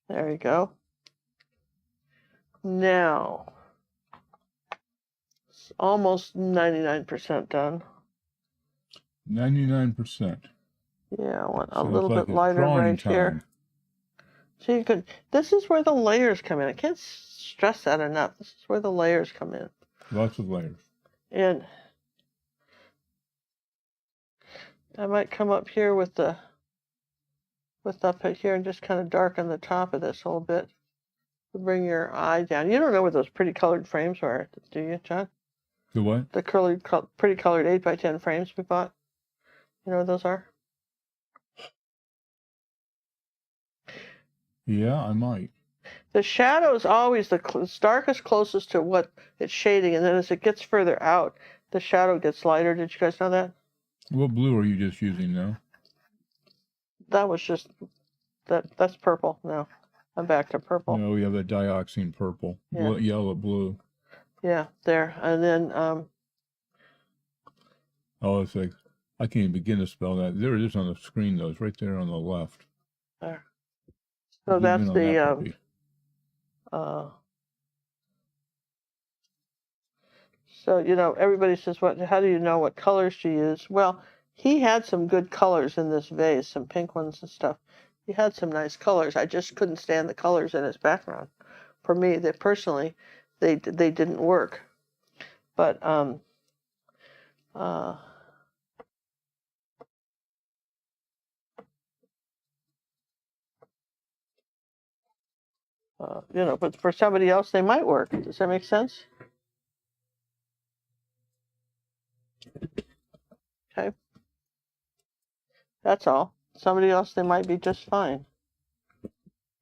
There you go. Now, it's almost 99% done. 99%. Yeah, I want a Sounds little like bit it's lighter drawing right here. time. So you could, this is where the layers come in. I can't stress that enough. This is where the layers come in. Lots of layers. And I might come up here with up here and just kind of darken the top of this a little bit to bring your eye down. You don't know what those pretty colored frames are, do you, John? The what? The pretty colored 8x10 frames we bought. You know what those are? Yeah, I might. The shadow is always the darkest closest to what it's shading, and then as it gets further out, the shadow gets lighter. Did you guys know that? What blue are you just using now? That was just, that's purple. No, I'm back to purple. No, we have a dioxine purple. Yeah. Yellow, blue. Yeah, there. And then, Oh, it's like, I can't even begin to spell that. There it is on the screen, though. It's right there on the left. there. So Zoom that's in on the, that puppy. so, everybody says, how do you know what colors to use? Well, he had some good colors in this vase, some pink ones and stuff. He had some nice colors. I just couldn't stand the colors in his background. For me, personally, they didn't work. But, but for somebody else, they might work. Does that make sense? Okay. That's all. Somebody else, they might be just fine.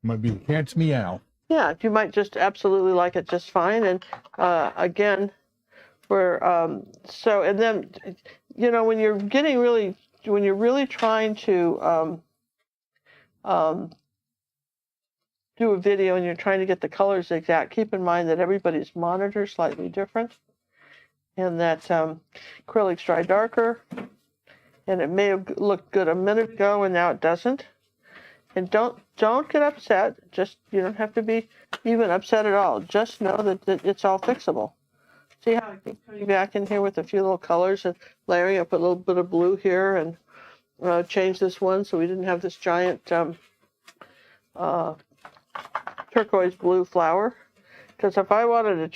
Might be the cat's meow. Yeah, you might just absolutely like it just fine. And again, and then, when you're really trying to do a video and you're trying to get the colors exact, keep in mind that everybody's monitor is slightly different, and that acrylics dry darker, and it may have looked good a minute ago and now it doesn't. And don't get upset. You don't have to be even upset at all. Just know that it's all fixable. See how I keep coming back in here with a few little colors and layering up a little bit of blue here, and change this one so we didn't have this giant turquoise blue flower. Because if I wanted a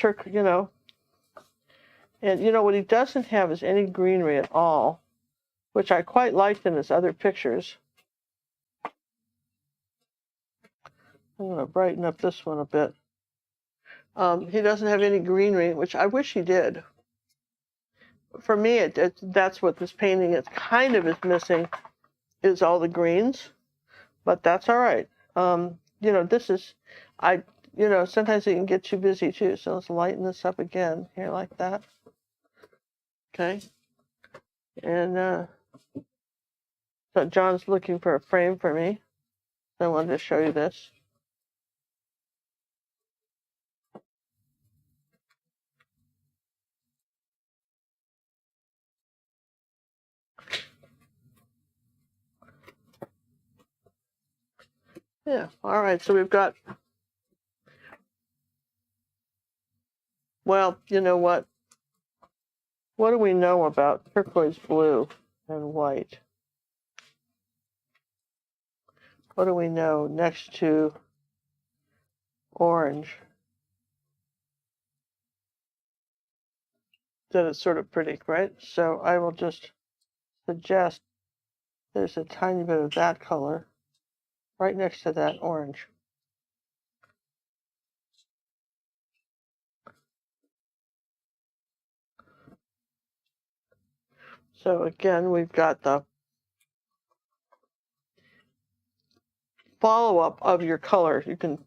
and what he doesn't have is any greenery at all, which I quite liked in his other pictures. I'm going to brighten up this one a bit. He doesn't have any greenery, which I wish he did. For me, that's what this painting is missing, is all the greens, but that's all right. Sometimes it can get too busy too, so let's lighten this up again here like that. Okay. And so John's looking for a frame for me. So I wanted to show you this. Yeah, all right, so we've got, well, you know what? What do we know about turquoise blue and white? What do we know next to orange? That it's sort of pretty, right? So I will just suggest there's a tiny bit of that color right next to that orange. So again, we've got the follow-up of your color. You can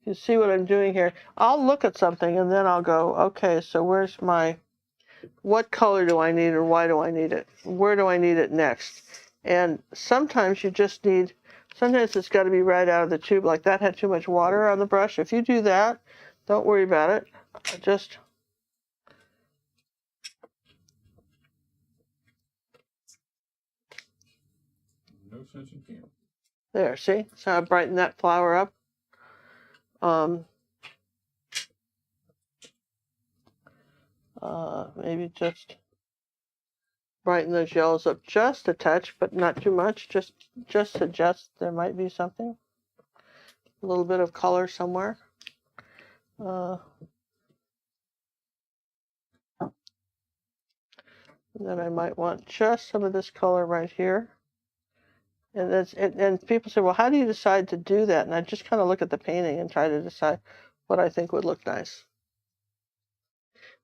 You see what I'm doing here? I'll look at something and then I'll go, okay, so where's my, what color do I need or why do I need it? Where do I need it next? And sometimes you just need, sometimes it's got to be right out of the tube. Like that had too much water on the brush. If you do that, don't worry about it. Just No sense in camera. there, see? So I brighten that flower up. Maybe just brighten those yellows up just a touch, but not too much. Just suggest there might be something. A little bit of color somewhere. And then I might want just some of this color right here. And and people say, well, how do you decide to do that? And I just kind of look at the painting and try to decide what I think would look nice.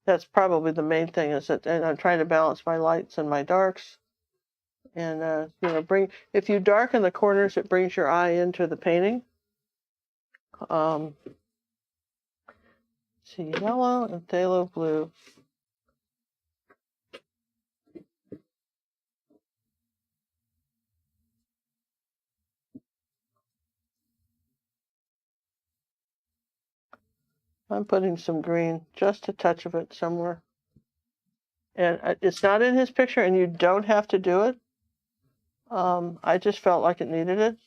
That's probably the main thing, is that, and I'm trying to balance my lights and my darks. And, you know, if you darken the corners, it brings your eye into the painting. See, yellow and phthalo blue. I'm putting some green, just a touch of it somewhere. And it's not in his picture, and you don't have to do it. I just felt like it needed it,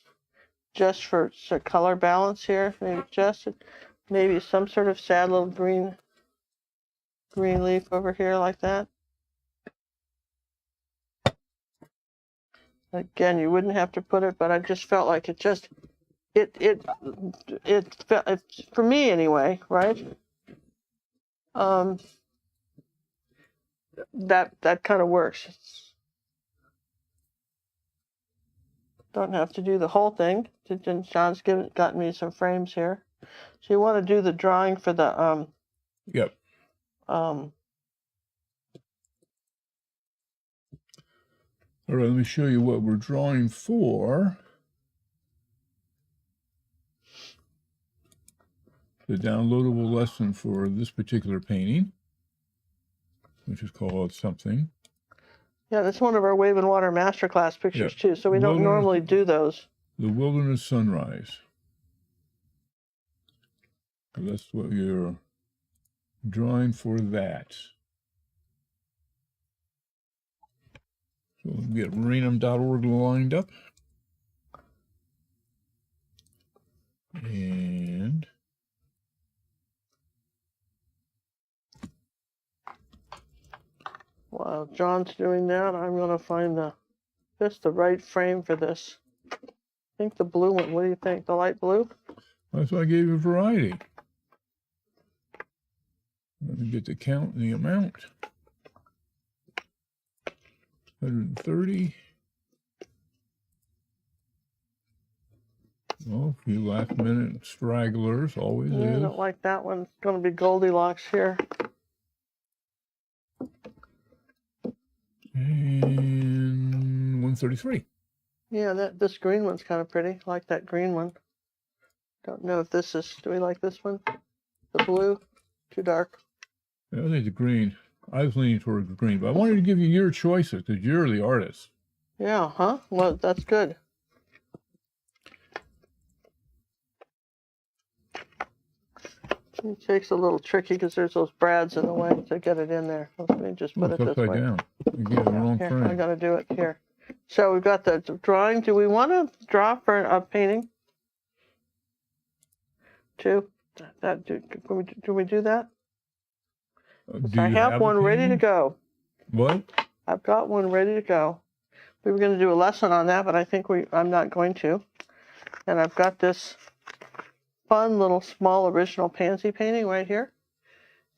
just for color balance here. Maybe some sort of sad little green leaf over here like that. Again, you wouldn't have to put it, but I just felt like it felt, for me anyway, right? That kind of works. Don't have to do the whole thing. John's gotten me some frames here. So you want to do the drawing for the Yep. All right, let me show you what we're drawing for. The downloadable lesson for this particular painting, which is called something. Yeah, that's one of our Wave and Water Masterclass pictures too, so we don't normally do those. The Wilderness Sunrise. So that's what you're drawing for that. So we'll get random.org lined up. And while John's doing that, I'm going to find the right frame for this. I think the blue one. What do you think? The light blue? that's why I gave you a variety. Let me get the count and the amount. 130. Oh, a few last minute stragglers, always I is. don't like that one. It's going to be Goldilocks here. And 133. Yeah, this green one's kind of pretty. I like that green one. Don't know if this is, do we like this one? The blue? Too dark. Yeah, I think the green. I was leaning toward the green, but I wanted to give you your choices because you're the artist. Yeah, huh? Well, that's good. It takes a little tricky because there's those brads in the way to get it in there. Let me just put it this way. Down. You get the wrong Here, frame. I got to do it here. So we've got the drawing. Do we want to draw for a painting? Can we do that? I have one ready to go. What? I've got one ready to go. We were going to do a lesson on that, but I think I'm not going to. And I've got this fun little small original pansy painting right here,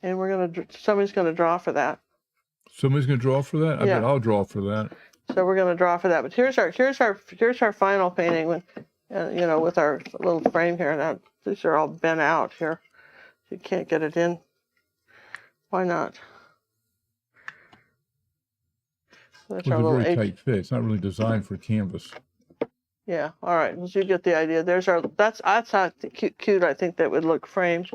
and somebody's going to draw for that. Somebody's going to draw for that? I bet I'll draw for that. So we're going to draw for that. But here's our final painting with, you know, with our little frame here. Now these are all bent out here. You can't get it in. Why not? That's It's our a little very tight fit. It's not really designed for canvas. Yeah, all right, well, you get the idea. There's our, that's how cute I think that would look framed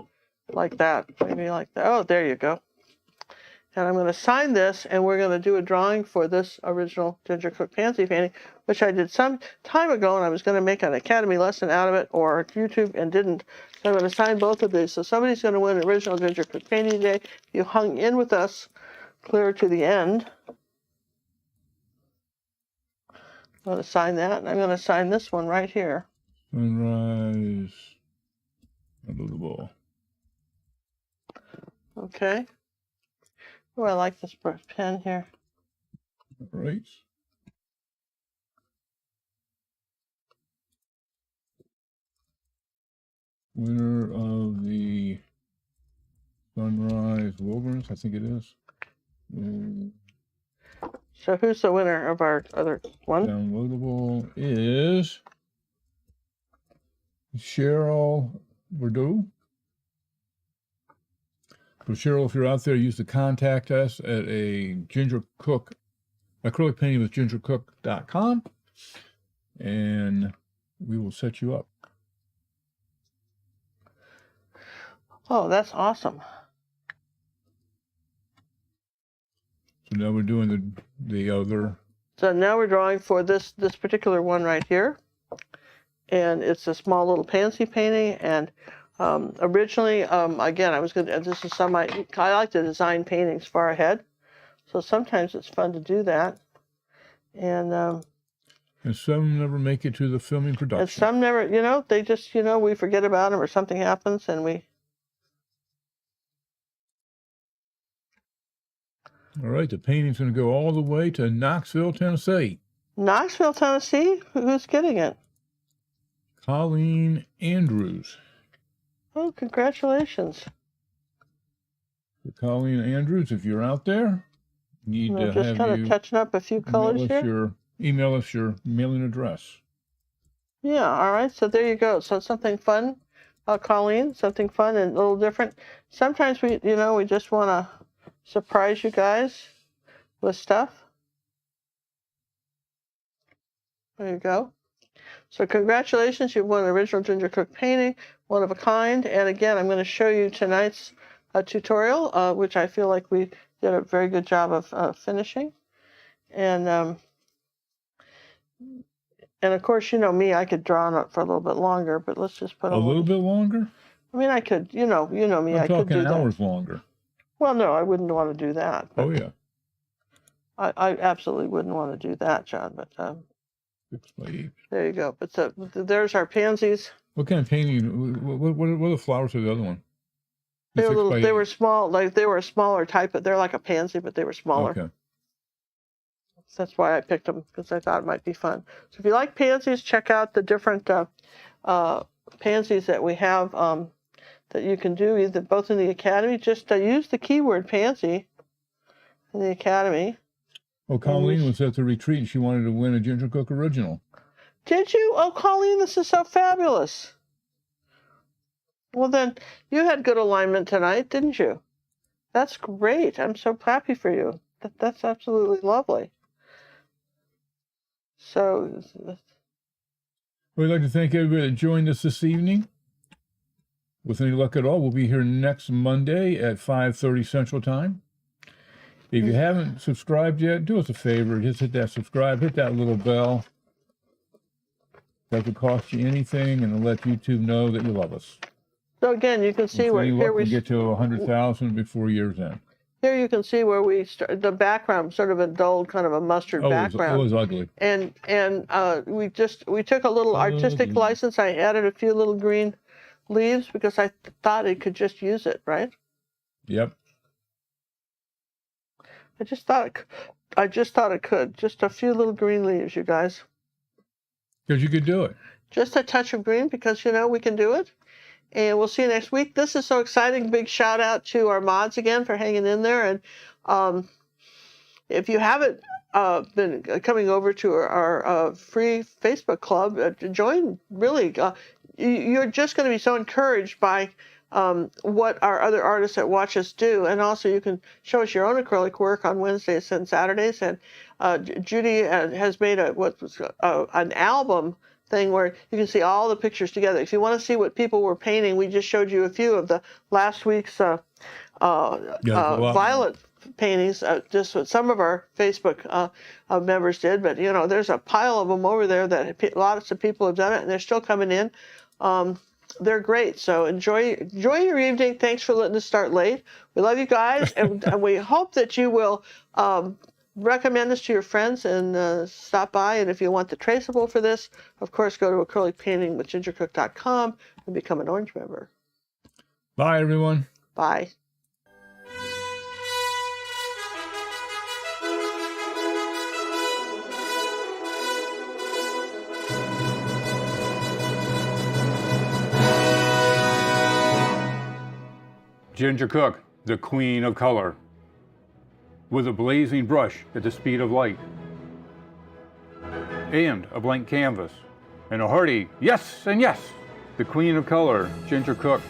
like that, maybe like that. Oh, there you go. And I'm going to sign this, and we're going to do a drawing for this original Ginger Cook Pansy painting, which I did some time ago, and I was going to make an Academy lesson out of it, or YouTube, and didn't. So I'm going to sign both of these. So somebody's going to win an original Ginger Cook painting today. You hung in with us clear to the end. I'm going to sign that, and I'm going to sign this one right here. Sunrise. Under the ball. Okay. Oh, I like this pen here. All right. Winner of the Sunrise Wilderness, I think it is. So who's the winner of our other one? Downloadable is Cheryl Bordeaux. So Cheryl, if you're out there, use the contact us at a Ginger Cook, acrylic painting with gingercook.com, and we will set you up. Oh, that's awesome. So now we're doing the other. So now we're drawing for this particular one right here. And it's a small little pansy painting. And originally, again, I was going to, this is I like to design paintings far ahead. So sometimes it's fun to do that. And some never make it to the filming production. And some never, they just, we forget about them or something happens and we. All right, the painting's going to go all the way to Knoxville, Tennessee. Knoxville, Tennessee? Who's getting it? Colleen Andrews. Oh, congratulations. For Colleen Andrews, if you're out there, need to just have kind of touching up a few colors here. Email us your mailing address. Yeah, all right, so there you go. So something fun, Colleen, something fun and a little different. Sometimes we just want to surprise you guys with stuff. There you go. So congratulations, you've won an original Ginger Cook painting, one of a kind. And again, I'm going to show you tonight's tutorial, which I feel like we did a very good job of finishing. And of course, you know me, I could draw on it for a little bit longer, but let's just put a little bit longer. I mean, I could, you know me, I could do that. I'm talking hours longer. Well, no, I wouldn't want to do that. Oh yeah. I absolutely wouldn't want to do that, John. But 6 by 8. There you go. But there's our pansies. What kind of painting? What are the flowers of the other one? They were small, like they were a smaller type, but they're like a pansy, but they were smaller. Okay. So that's why I picked them, because I thought it might be fun. So if you like pansies, check out the different pansies that we have that you can do both in the Academy. Just use the keyword pansy in the Academy. Oh, Colleen was at the retreat and she wanted to win a Ginger Cook original. Did you? Oh, Colleen, this is so fabulous. Well, then you had good alignment tonight, didn't you? That's great. I'm so happy for you. That's absolutely lovely. So we'd like to thank everybody that joined us this evening. With any luck at all, we'll be here next Monday at 5:30 Central Time. If you haven't subscribed yet, do us a favor. Just hit that subscribe, hit that little bell. Doesn't cost you anything, and it'll let YouTube know that you love us. So again, you can see where here we get to 100,000 before year's end. Here you can see where we start. The background, sort of a dull, kind of a mustard background. It was ugly. And we took a little artistic license. I added a few little green leaves because I thought it could just use it, right? Yep. I just thought it could. Just a few little green leaves, you guys. Because you could do it. Just a touch of green because, we can do it. And we'll see you next week. This is so exciting. Big shout out to our mods again for hanging in there. And if you haven't been coming over to our free Facebook club, join. Really, you're just going to be so encouraged by what our other artists that watch us do. And also you can show us your own acrylic work on Wednesdays and Saturdays. And Judy has made an album thing where you can see all the pictures together. If you want to see what people were painting, we just showed you a few of the last week's violet paintings, just what some of our Facebook members did. But, you know, there's a pile of them over there that lots of people have done it, and they're still coming in. They're great. So enjoy your evening. Thanks for letting us start late. We love you guys, and we hope that you will recommend this to your friends and stop by. And if you want the traceable for this, of course, go to acrylicpaintingwithgingercook.com and become an Orange member. Bye, everyone. Bye. Ginger Cook, the queen of color, with a blazing brush at the speed of light, and a blank canvas, and a hearty yes and yes. The queen of color, Ginger Cook,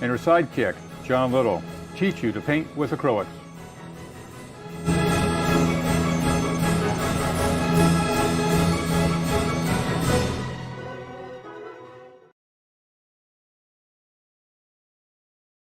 and her sidekick, John Little, teach you to paint with acrylics.